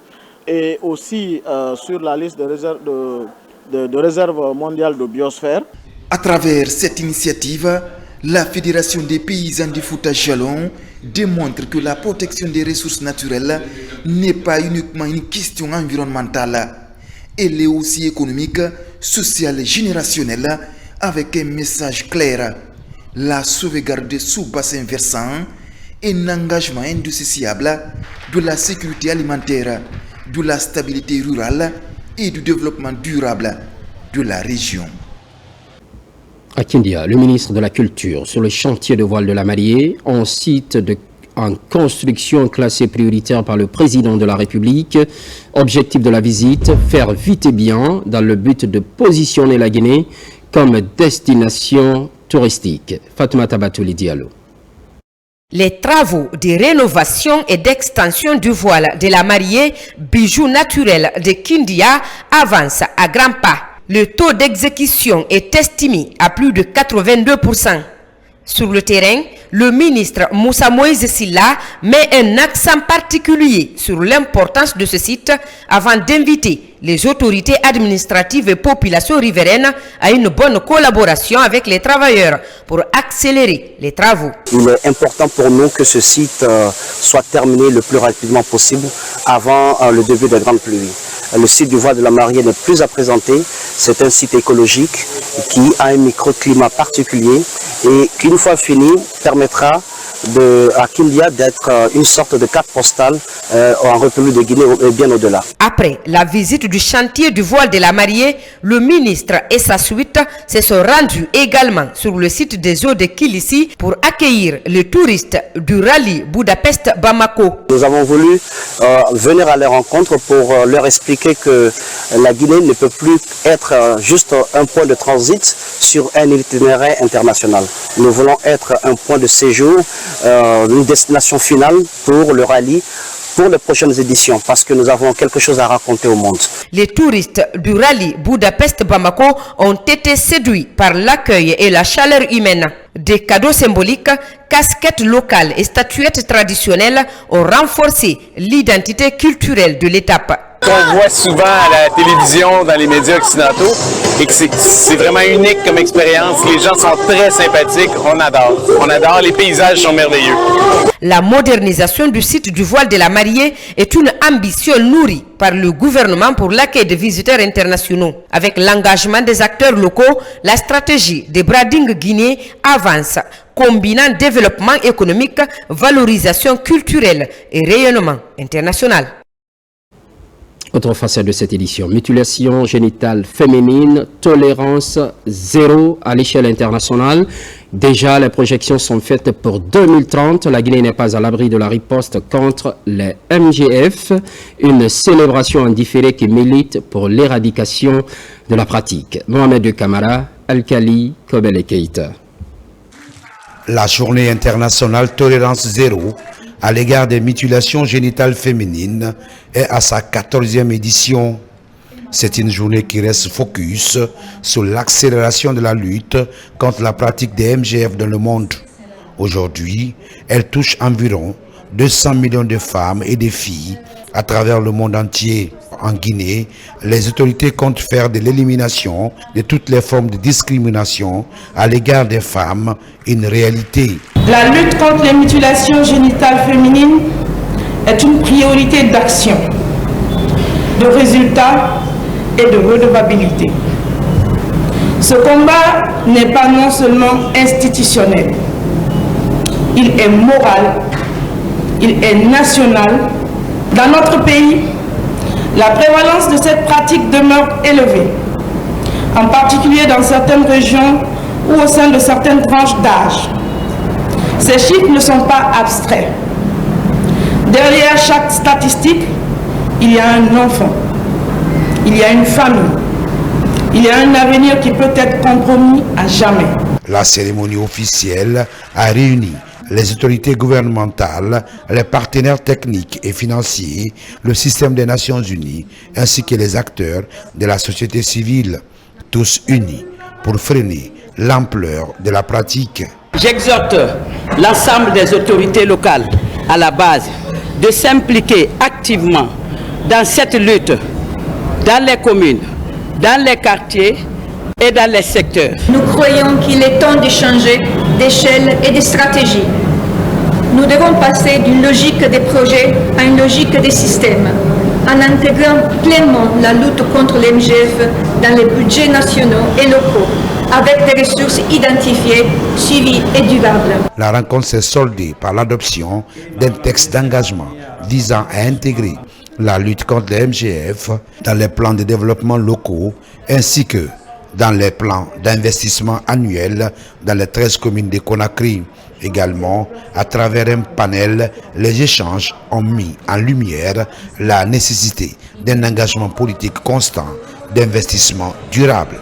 et aussi sur la liste de réserve mondiale de biosphère. À travers cette initiative, la Fédération des paysans du Fouta Djallon démontre que la protection des ressources naturelles n'est pas uniquement une question environnementale. Elle est aussi économique, sociale et générationnelle avec un message clair. La sauvegarde des sous-bassins versants est un engagement indissociable de la sécurité alimentaire, de la stabilité rurale et du développement durable de la région. À Kindia, le ministre de la Culture sur le chantier de voile de la mariée, en site en construction classé prioritaire par le président de la République. Objectif de la visite, faire vite et bien dans le but de positionner la Guinée comme destination touristique. Fatoumata Batouli Diallo. Les travaux de rénovation et d'extension du voile de la mariée, bijou naturel de Kindia, avancent à grands pas. Le taux d'exécution est estimé à plus de 82%. Sur le terrain, le ministre Moussa Moïse Silla met un accent particulier sur l'importance de ce site avant d'inviter les autorités administratives et populations riveraines à une bonne collaboration avec les travailleurs pour accélérer les travaux. Il est important pour nous que ce site soit terminé le plus rapidement possible avant le début des grandes pluies. Le site du voile de la mariée n'est plus à présenter. C'est un site écologique qui a un microclimat particulier et qu'une fois fini permettra à Kindia d'être une sorte de carte postale en République de Guinée et bien au-delà. Après la visite du chantier du voile de la mariée, le ministre et sa suite se sont rendus également sur le site des eaux de Kilissi pour accueillir les touristes du rallye Budapest-Bamako. Nous avons voulu venir à leur rencontre pour leur expliquer que la Guinée ne peut plus être juste un point de transit sur un itinéraire international. Nous voulons être un point de séjour, une destination finale pour le rallye, pour les prochaines éditions, parce que nous avons quelque chose à raconter au monde. Les touristes du rallye Budapest-Bamako ont été séduits par l'accueil et la chaleur humaine. Des cadeaux symboliques, casquettes locales et statuettes traditionnelles ont renforcé l'identité culturelle de l'étape. On voit souvent à la télévision, dans les médias occidentaux, et que c'est vraiment unique comme expérience. Les gens sont très sympathiques, on adore, les paysages sont merveilleux. La modernisation du site du voile de la mariée est une ambition nourrie par le gouvernement pour l'accueil de visiteurs internationaux. Avec l'engagement des acteurs locaux, la stratégie de branding guinéen avance, combinant développement économique, valorisation culturelle et rayonnement international. Autre facette de cette édition, mutilation génitale féminine, tolérance zéro à l'échelle internationale. Déjà, les projections sont faites pour 2030. La Guinée n'est pas à l'abri de la riposte contre les MGF, une célébration en différé qui milite pour l'éradication de la pratique. Mohamed Kamara, Al-Khali, Kobele Keïta. La journée internationale tolérance zéro à l'égard des mutilations génitales féminines est à sa 14e édition. C'est une journée qui reste focus sur l'accélération de la lutte contre la pratique des MGF dans le monde. Aujourd'hui, elle touche environ 200 millions de femmes et de filles à travers le monde entier. En Guinée, les autorités comptent faire de l'élimination de toutes les formes de discrimination à l'égard des femmes une réalité. La lutte contre les mutilations génitales féminines est une priorité d'action, de résultats et de redevabilité. Ce combat n'est pas non seulement institutionnel, il est moral, il est national. Dans notre pays, la prévalence de cette pratique demeure élevée. en particulier dans certaines régions ou au sein de certaines tranches d'âge. Ces chiffres ne sont pas abstraits. Derrière chaque statistique, il y a un enfant, il y a une famille, il y a un avenir qui peut être compromis à jamais. La cérémonie officielle a réuni les autorités gouvernementales, les partenaires techniques et financiers, le système des Nations Unies, ainsi que les acteurs de la société civile, tous unis pour freiner l'ampleur de la pratique. J'exhorte l'ensemble des autorités locales à la base de s'impliquer activement dans cette lutte, dans les communes, dans les quartiers et dans les secteurs. Nous croyons qu'il est temps de changer d'échelle et de stratégie. Nous devons passer d'une logique des projets à une logique des systèmes, en intégrant pleinement la lutte contre les MGF dans les budgets nationaux et locaux, avec des ressources identifiées, suivies et durables. La rencontre s'est soldée par l'adoption d'un texte d'engagement visant à intégrer la lutte contre les MGF dans les plans de développement locaux ainsi que dans les plans d'investissement annuels dans les 13 communes de Conakry. Également, à travers un panel, les échanges ont mis en lumière la nécessité d'un engagement politique constant d'investissement durable.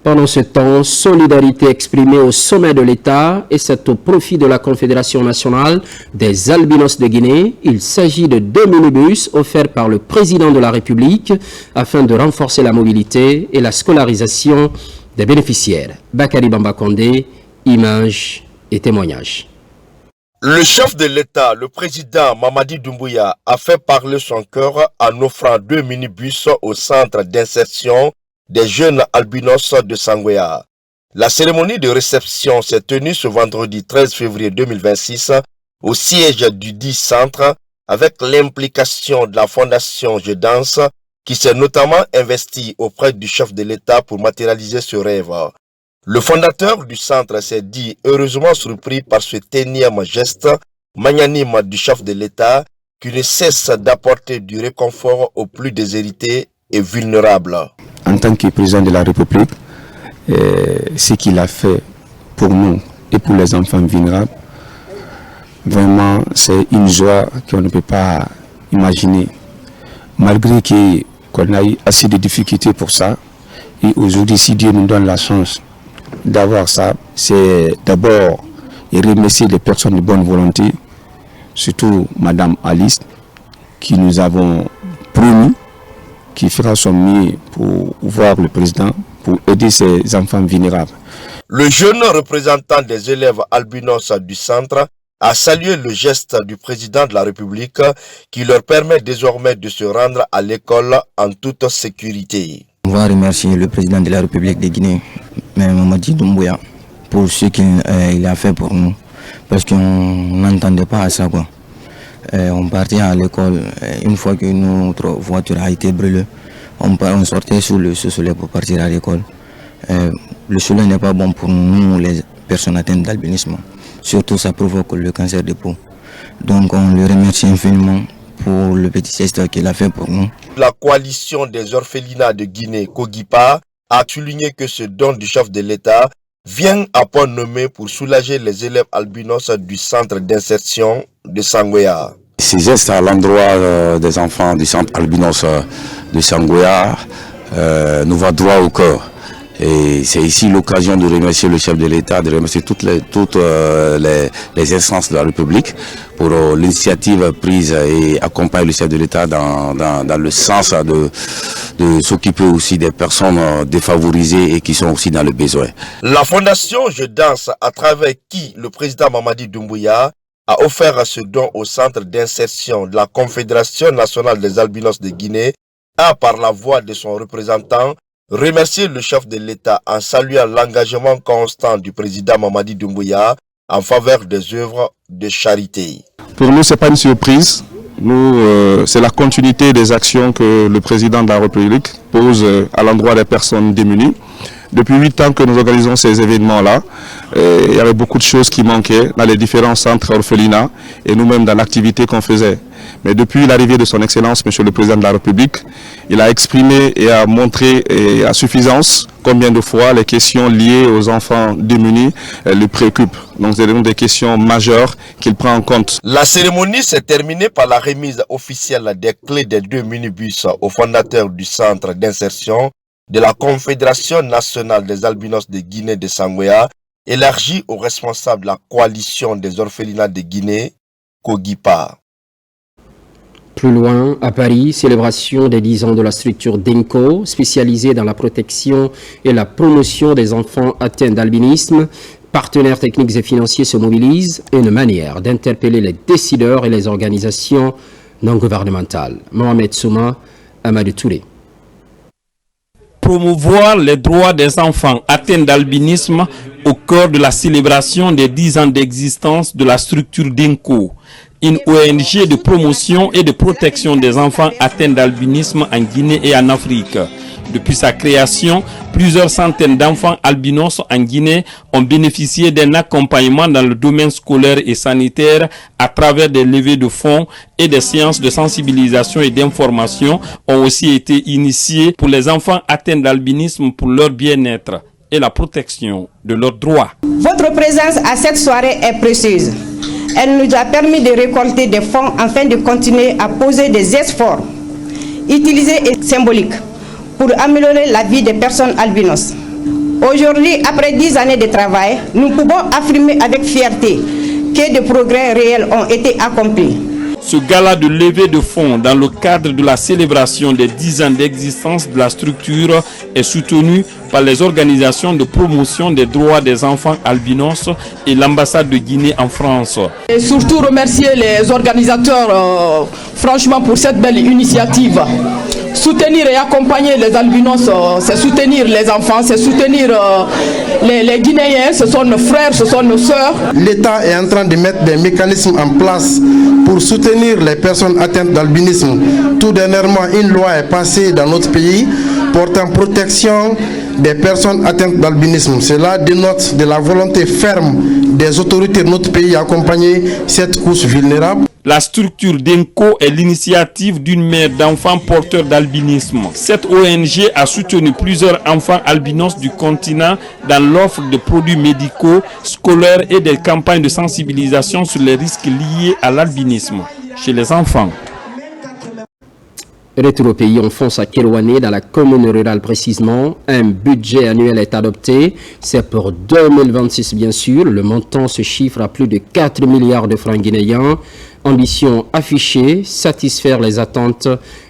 Pendant ce temps, solidarité exprimée au sommet de l'État et c'est au profit de la Confédération nationale des albinos de Guinée. Il s'agit de 2 minibus offerts par le président de la République afin de renforcer la mobilité et la scolarisation des bénéficiaires. Bakary Bamba Condé, images et témoignages. Le chef de l'État, le président Mamadi Doumbouya, a fait parler son cœur en offrant 2 minibus au centre d'insertion des jeunes albinos de Sangoya. La cérémonie de réception s'est tenue ce vendredi 13 février 2026 au siège du dit centre avec l'implication de la fondation Je Danse qui s'est notamment investie auprès du chef de l'État pour matérialiser ce rêve. Le fondateur du centre s'est dit heureusement surpris par ce énième geste magnanime du chef de l'État qui ne cesse d'apporter du réconfort aux plus déshérités et vulnérables. En tant que président de la République, ce qu'il a fait pour nous et pour les enfants vulnérables, vraiment c'est une joie qu'on ne peut pas imaginer. Malgré qu'on a eu assez de difficultés pour ça, et aujourd'hui si Dieu nous donne la chance d'avoir ça, c'est d'abord remercier les personnes de bonne volonté, surtout Madame Alice, qui nous avons promis qui fera son mieux pour voir le président, pour aider ces enfants vulnérables. Le jeune représentant des élèves albinos du centre a salué le geste du président de la République qui leur permet désormais de se rendre à l'école en toute sécurité. On va remercier le président de la République de Guinée, Mamadi Doumbouya, pour ce qu'il a fait pour nous, parce qu'on n'entendait pas à ça, quoi. On partait à l'école, une fois que notre voiture a été brûlée, on sortait sous le soleil pour partir à l'école. Le soleil n'est pas bon pour nous, les personnes atteintes d'albinisme. Surtout, ça provoque le cancer de peau. Donc, on le remercie infiniment pour le petit geste qu'il a fait pour nous. La coalition des orphelinats de Guinée, Kogipa, a souligné que ce don du chef de l'État vient à point nommé pour soulager les élèves albinos du centre d'insertion de Sangoya. Ces gestes à l'endroit des enfants du centre albinos de Sangoya nous va droit au cœur. Et c'est ici l'occasion de remercier le chef de l'État, de remercier toutes les instances de la République pour l'initiative prise et accompagner le chef de l'État dans le sens de s'occuper aussi des personnes défavorisées et qui sont aussi dans le besoin. La fondation Je Danse, à travers qui le président Mamadi Doumbouya a offert ce don au centre d'insertion de la Confédération nationale des albinos de Guinée, a par la voix de son représentant remercié le chef de l'État en saluant l'engagement constant du président Mamadi Doumbouya en faveur des œuvres de charité. Pour nous, ce n'est pas une surprise. Nous, c'est la continuité des actions que le président de la République pose à l'endroit des personnes démunies. Depuis 8 ans que nous organisons ces événements-là, il y avait beaucoup de choses qui manquaient dans les différents centres orphelinats et nous-mêmes dans l'activité qu'on faisait. Mais depuis l'arrivée de son Excellence, Monsieur le Président de la République, il a exprimé et a montré à suffisance combien de fois les questions liées aux enfants démunis le préoccupent. Donc c'est des questions majeures qu'il prend en compte. La cérémonie s'est terminée par la remise officielle des clés des 2 minibus au fondateur du centre d'insertion de la Confédération nationale des albinos de Guinée de Sangoya, élargie aux responsables de la coalition des orphelinats de Guinée, Kogipa. Plus loin, à Paris, célébration des 10 ans de la structure DENCO, spécialisée dans la protection et la promotion des enfants atteints d'albinisme. Partenaires techniques et financiers se mobilisent, une manière d'interpeller les décideurs et les organisations non gouvernementales. Mohamed Souma, Amadou Touré. Promouvoir les droits des enfants atteints d'albinisme au cœur de la célébration des 10 ans d'existence de la structure DENCO, une ONG de promotion et de protection des enfants atteints d'albinisme en Guinée et en Afrique. Depuis sa création, plusieurs centaines d'enfants albinos en Guinée ont bénéficié d'un accompagnement dans le domaine scolaire et sanitaire à travers des levées de fonds et des séances de sensibilisation et d'information ont aussi été initiées pour les enfants atteints d'albinisme pour leur bien-être et la protection de leurs droits. Votre présence à cette soirée est précieuse. Elle nous a permis de récolter des fonds afin de continuer à poser des efforts utilisés et symboliques pour améliorer la vie des personnes albinos. Aujourd'hui, après 10 années de travail, nous pouvons affirmer avec fierté que des progrès réels ont été accomplis. Ce gala de levée de fonds dans le cadre de la célébration des 10 ans d'existence de la structure est soutenu par les organisations de promotion des droits des enfants albinos et l'ambassade de Guinée en France. Et surtout remercier les organisateurs franchement pour cette belle initiative. Soutenir et accompagner les albinos, c'est soutenir les enfants, c'est soutenir les Guinéens, ce sont nos frères, ce sont nos sœurs. L'État est en train de mettre des mécanismes en place pour soutenir les personnes atteintes d'albinisme. Tout dernièrement, une loi est passée dans notre pays portant protection des personnes atteintes d'albinisme. Cela dénote de la volonté ferme des autorités de notre pays à accompagner cette couche vulnérable. La structure DENCO est l'initiative d'une mère d'enfants porteurs d'albinisme. Cette ONG a soutenu plusieurs enfants albinos du continent dans l'offre de produits médicaux, scolaires et des campagnes de sensibilisation sur les risques liés à l'albinisme chez les enfants. Retour au pays, on fonce à Kerouané, dans la commune rurale précisément. Un budget annuel est adopté. C'est pour 2026 bien sûr. Le montant se chiffre à plus de 4 milliards de francs guinéens. Ambition affichée, satisfaire les attentes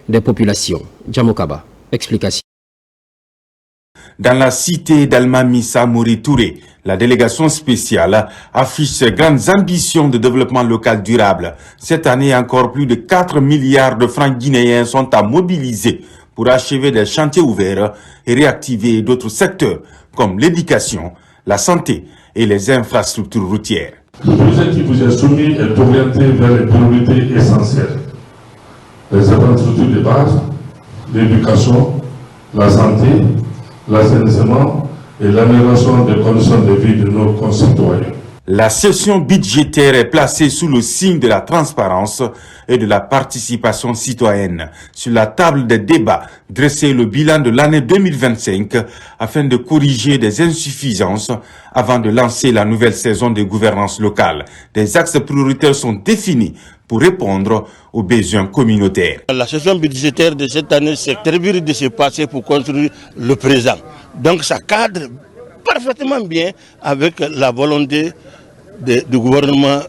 des populations. Djamokaba, explication. Dans la cité d'Almamissa Mouri Touré, la délégation spéciale affiche ses grandes ambitions de développement local durable. Cette année, encore plus de 4 milliards de francs guinéens sont à mobiliser pour achever des chantiers ouverts et réactiver d'autres secteurs comme l'éducation, la santé et les infrastructures routières. Le projet qui vous est soumis est orienté vers les priorités essentielles. Les infrastructures de base, l'éducation, la santé, l'assainissement et l'amélioration des conditions de vie de nos concitoyens. La session budgétaire est placée sous le signe de la transparence et de la participation citoyenne. Sur la table des débats, dresser le bilan de l'année 2025 afin de corriger des insuffisances avant de lancer la nouvelle saison de gouvernance locale. Des axes prioritaires sont définis pour répondre aux besoins communautaires. La session budgétaire de cette année s'est servie de ce passé pour construire le présent. Donc ça cadre parfaitement bien avec la volonté du gouvernement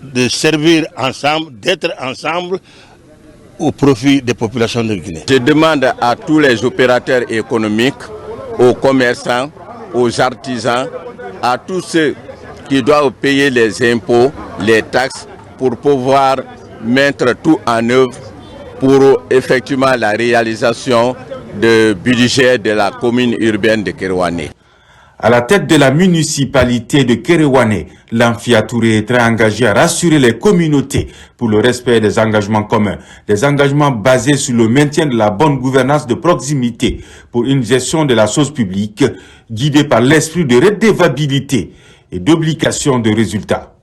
de servir ensemble, d'être ensemble au profit des populations de Guinée. Je demande à tous les opérateurs économiques, aux commerçants, aux artisans, à tous ceux qui doivent payer les impôts, les taxes, pour pouvoir mettre tout en œuvre pour effectivement la réalisation du budget de la commune urbaine de Kerouané. À la tête de la municipalité de Kerouané, Lamfia Touré est très engagé à rassurer les communautés pour le respect des engagements communs. Des engagements basés sur le maintien de la bonne gouvernance de proximité pour une gestion de la chose publique guidée par l'esprit de redevabilité et d'obligation de résultats.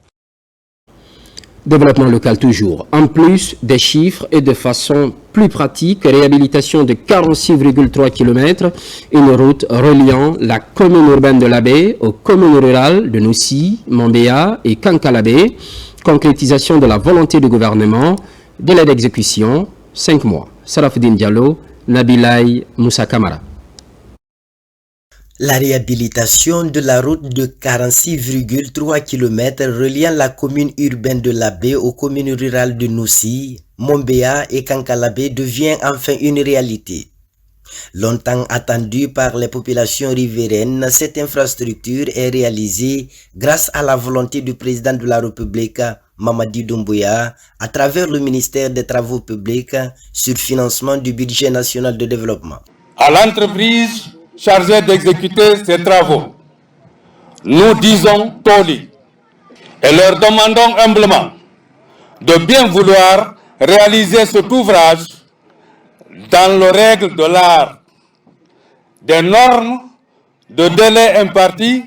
Développement local toujours. En plus des chiffres et de façon plus pratique, réhabilitation de 46,3 km, une route reliant la commune urbaine de Labé aux communes rurales de Noussi, Mambéa et Kankalabé. Concrétisation de la volonté du gouvernement, délai d'exécution, 5 mois. Sarafdine Diallo, Nabilay Moussa Kamara. La réhabilitation de la route de 46,3 km reliant la commune urbaine de Labé aux communes rurales de Noussi, Mambéa et Kankalabé devient enfin une réalité. Longtemps attendue par les populations riveraines, cette infrastructure est réalisée grâce à la volonté du président de la République, Mamadi Doumbouya, à travers le ministère des Travaux publics sur financement du budget national de développement. À l'entreprise chargée d'exécuter ces travaux, nous disons Toli et leur demandons humblement de bien vouloir réaliser cet ouvrage dans les règles de l'art, des normes, de délai impartis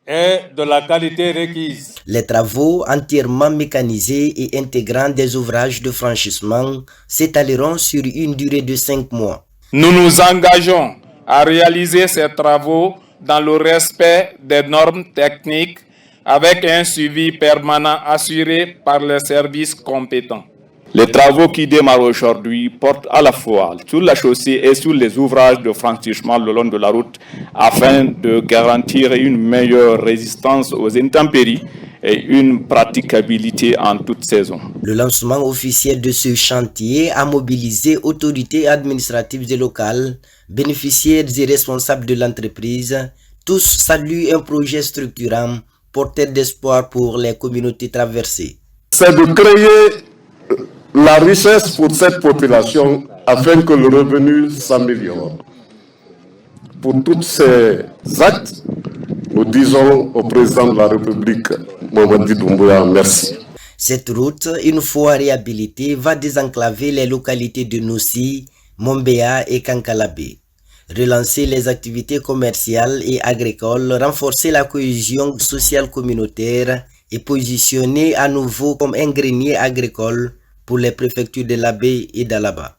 et de la qualité requise. Les travaux entièrement mécanisés et intégrant des ouvrages de franchissement s'étaleront sur une durée de 5 mois. Nous nous engageons à réaliser ces travaux dans le respect des normes techniques avec un suivi permanent assuré par les services compétents. Les travaux qui démarrent aujourd'hui portent à la fois sur la chaussée et sur les ouvrages de franchissement le long de la route afin de garantir une meilleure résistance aux intempéries et une praticabilité en toute saison. Le lancement officiel de ce chantier a mobilisé autorités administratives et locales, bénéficiaires et responsables de l'entreprise. Tous saluent un projet structurant, porteur d'espoir pour les communautés traversées. C'est de créer la richesse pour cette population afin que le revenu s'améliore. Pour tous ces actes, nous disons au président de la République, Mamadi Doumbouya, merci. Cette route, une fois réhabilitée, va désenclaver les localités de Noussi, Mambéa et Kankalabé. Relancer les activités commerciales et agricoles, renforcer la cohésion sociale communautaire et positionner à nouveau comme un grenier agricole pour les préfectures de Labé et d'Alaba.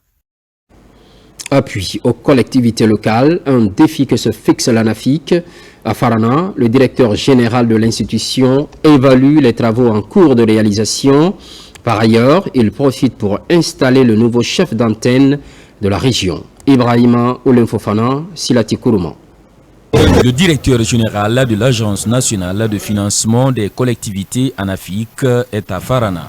Appui aux collectivités locales, un défi que se fixe l'ANAFIC. À Farana, le directeur général de l'institution évalue les travaux en cours de réalisation. Par ailleurs, il profite pour installer le nouveau chef d'antenne de la région. Ibrahima Oulenfofana, Silati Kourouman. Le directeur général de l'Agence nationale de financement des collectivités ANAFIC est à Farana.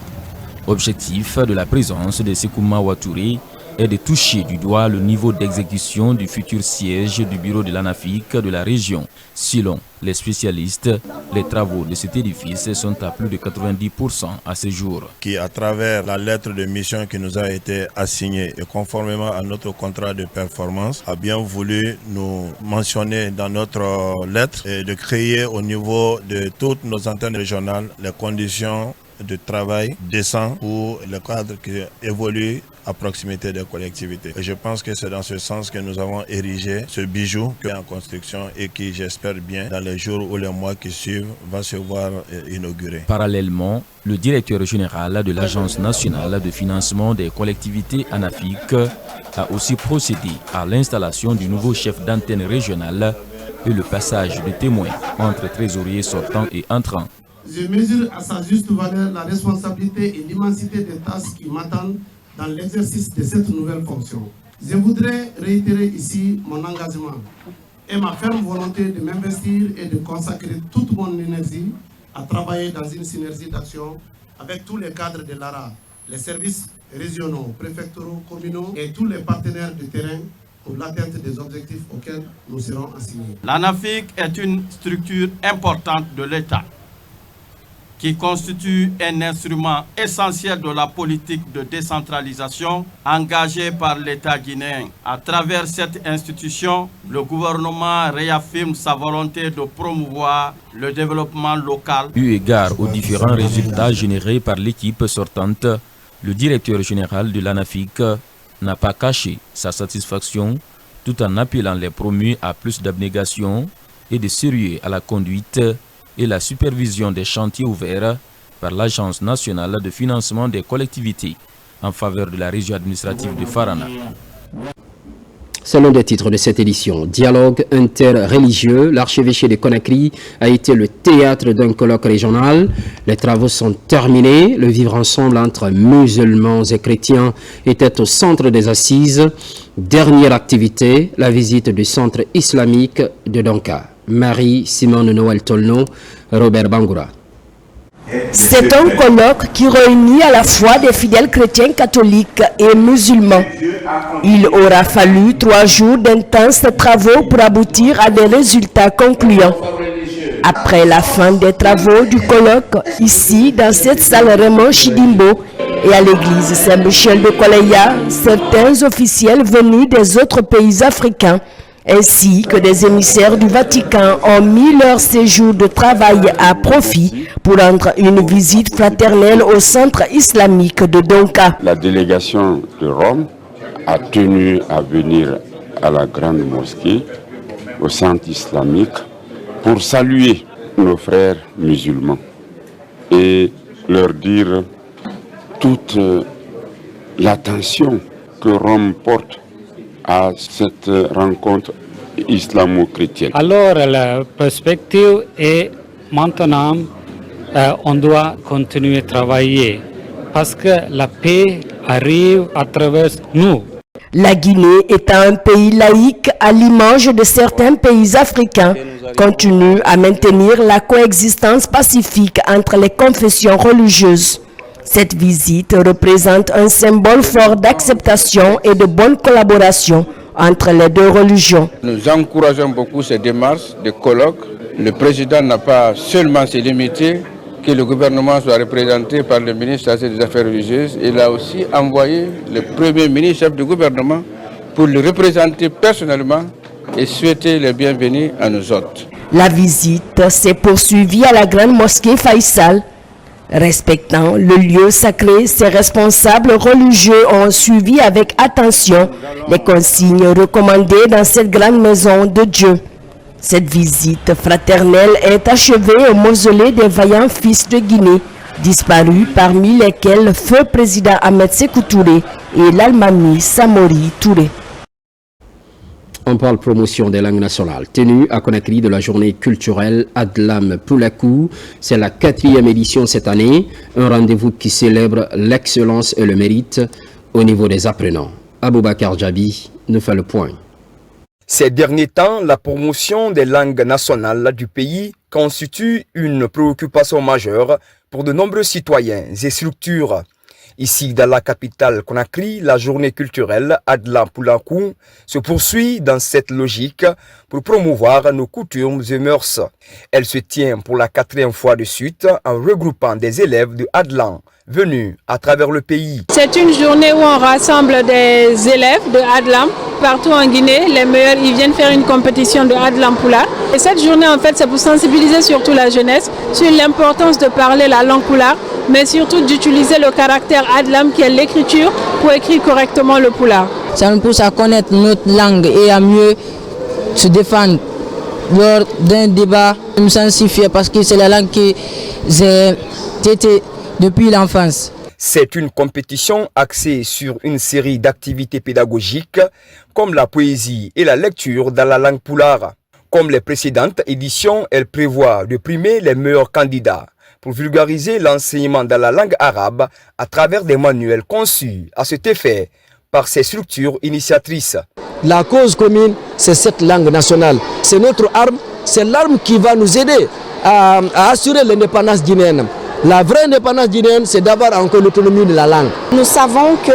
Objectif de la présence de Sekouma Ouattouré est de toucher du doigt le niveau d'exécution du futur siège du bureau de l'ANAFIC de la région. Selon les spécialistes, les travaux de cet édifice sont à plus de 90% à ce jour. Qui, à travers la lettre de mission qui nous a été assignée et conformément à notre contrat de performance, a bien voulu nous mentionner dans notre lettre et de créer au niveau de toutes nos antennes régionales les conditions de travail décent pour le cadre qui évolue à proximité des collectivités. Et je pense que c'est dans ce sens que nous avons érigé ce bijou qui est en construction et qui, j'espère bien, dans les jours ou les mois qui suivent, va se voir inauguré. Parallèlement, le directeur général de l'Agence nationale de financement des collectivités ANAFIC a aussi procédé à l'installation du nouveau chef d'antenne régionale et le passage de témoins entre trésoriers sortants et entrants. Je mesure à sa juste valeur la responsabilité et l'immensité des tâches qui m'attendent dans l'exercice de cette nouvelle fonction. Je voudrais réitérer ici mon engagement et ma ferme volonté de m'investir et de consacrer toute mon énergie à travailler dans une synergie d'action avec tous les cadres de l'ARA, les services régionaux, préfectoraux, communaux et tous les partenaires de terrain pour l'atteinte des objectifs auxquels nous serons assignés. L'ANAFIC est une structure importante de l'État qui constitue un instrument essentiel de la politique de décentralisation engagée par l'État guinéen. À travers cette institution, le gouvernement réaffirme sa volonté de promouvoir le développement local. Eu égard aux différents résultats générés par l'équipe sortante, le directeur général de l'ANAFIC n'a pas caché sa satisfaction tout en appelant les promus à plus d'abnégation et de sérieux à la conduite et la supervision des chantiers ouverts par l'Agence nationale de financement des collectivités en faveur de la région administrative de Farana. Selon le titre de cette édition, Dialogue interreligieux, l'archevêché de Conakry a été le théâtre d'un colloque régional. Les travaux sont terminés. Le vivre ensemble entre musulmans et chrétiens était au centre des assises. Dernière activité, la visite du centre islamique de Donka. Marie-Simone Noël Tolno, Robert Bangoura. C'est un colloque qui réunit à la fois des fidèles chrétiens catholiques et musulmans. Il aura fallu 3 jours d'intenses travaux pour aboutir à des résultats concluants. Après la fin des travaux du colloque, ici, dans cette salle Raymond Chidimbo et à l'église Saint-Michel de Koleya, certains officiels venus des autres pays africains ainsi que des émissaires du Vatican ont mis leur séjour de travail à profit pour rendre une visite fraternelle au centre islamique de Donka. La délégation de Rome a tenu à venir à la grande mosquée, au centre islamique, pour saluer nos frères musulmans et leur dire toute l'attention que Rome porte à cette rencontre islamo-chrétienne. Alors la perspective est maintenant on doit continuer à travailler parce que la paix arrive à travers nous. La Guinée étant un pays laïque à l'image de certains pays africains, continue à maintenir la coexistence pacifique entre les confessions religieuses. Cette visite représente un symbole fort d'acceptation et de bonne collaboration entre les deux religions. Nous encourageons beaucoup ces démarches de colloques. Le président n'a pas seulement se limité que le gouvernement soit représenté par le ministre des Affaires religieuses. Il a aussi envoyé le premier ministre chef du gouvernement pour le représenter personnellement et souhaiter le bienvenu à nos hôtes. La visite s'est poursuivie à la grande mosquée Faisal. Respectant le lieu sacré, ces responsables religieux ont suivi avec attention les consignes recommandées dans cette grande maison de Dieu. Cette visite fraternelle est achevée au mausolée des vaillants fils de Guinée, disparus parmi lesquels le feu président Ahmed Sékou Touré et l'Almami Samori Touré. On parle promotion des langues nationales. Tenue à Conakry de la journée culturelle Adlam Poulakou. C'est la 4e édition cette année. Un rendez-vous qui célèbre l'excellence et le mérite au niveau des apprenants. Aboubakar Djabi nous fait le point. Ces derniers temps, la promotion des langues nationales du pays constitue une préoccupation majeure pour de nombreux citoyens et structures. Ici, dans la capitale Conakry, la journée culturelle Adlam Poulakou se poursuit dans cette logique pour promouvoir nos coutumes et mœurs. Elle se tient pour la 4e fois de suite en regroupant des élèves de Adlam venus à travers le pays. C'est une journée où on rassemble des élèves de Adlam partout en Guinée. Les meilleurs, ils viennent faire une compétition de Adlam Poula. Et cette journée, en fait, c'est pour sensibiliser surtout la jeunesse sur l'importance de parler la langue Poula, mais surtout d'utiliser le caractère Adlam qui est l'écriture pour écrire correctement le Poula. Ça nous pousse à connaître notre langue et à mieux se défendre lors d'un débat. Je me sens si fier parce que c'est la langue qui j'ai été depuis l'enfance. C'est une compétition axée sur une série d'activités pédagogiques comme la poésie et la lecture dans la langue poulard. Comme les précédentes éditions, elle prévoit de primer les meilleurs candidats pour vulgariser l'enseignement dans la langue arabe à travers des manuels conçus à cet effet par ces structures initiatrices. La cause commune, c'est cette langue nationale. C'est notre arme, c'est l'arme qui va nous aider à assurer l'indépendance guinéenne. La vraie indépendance guinéenne, c'est d'avoir encore l'autonomie de la langue. Nous savons que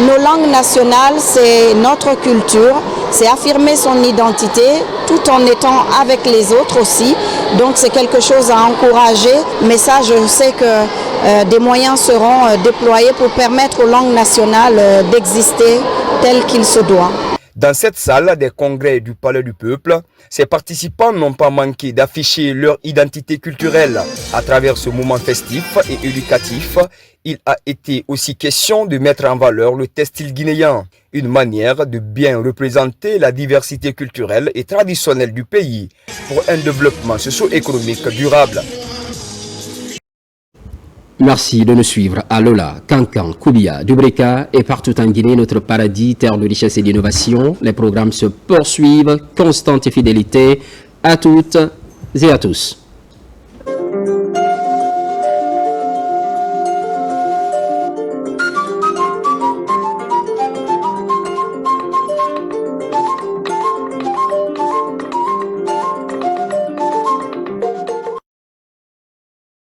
nos langues nationales, c'est notre culture, c'est affirmer son identité tout en étant avec les autres aussi. Donc c'est quelque chose à encourager. Mais ça, je sais que des moyens seront déployés pour permettre aux langues nationales d'exister tel qu'il se doit. Dans cette salle des congrès du Palais du Peuple, ces participants n'ont pas manqué d'afficher leur identité culturelle. À travers ce moment festif et éducatif, il a été aussi question de mettre en valeur le textile guinéen, une manière de bien représenter la diversité culturelle et traditionnelle du pays pour un développement socio-économique durable. Merci de nous suivre à Lola, Kankan, Koubia, Dubreka et partout en Guinée, notre paradis, terre de richesse et d'innovation. Les programmes se poursuivent, constante fidélité à toutes et à tous.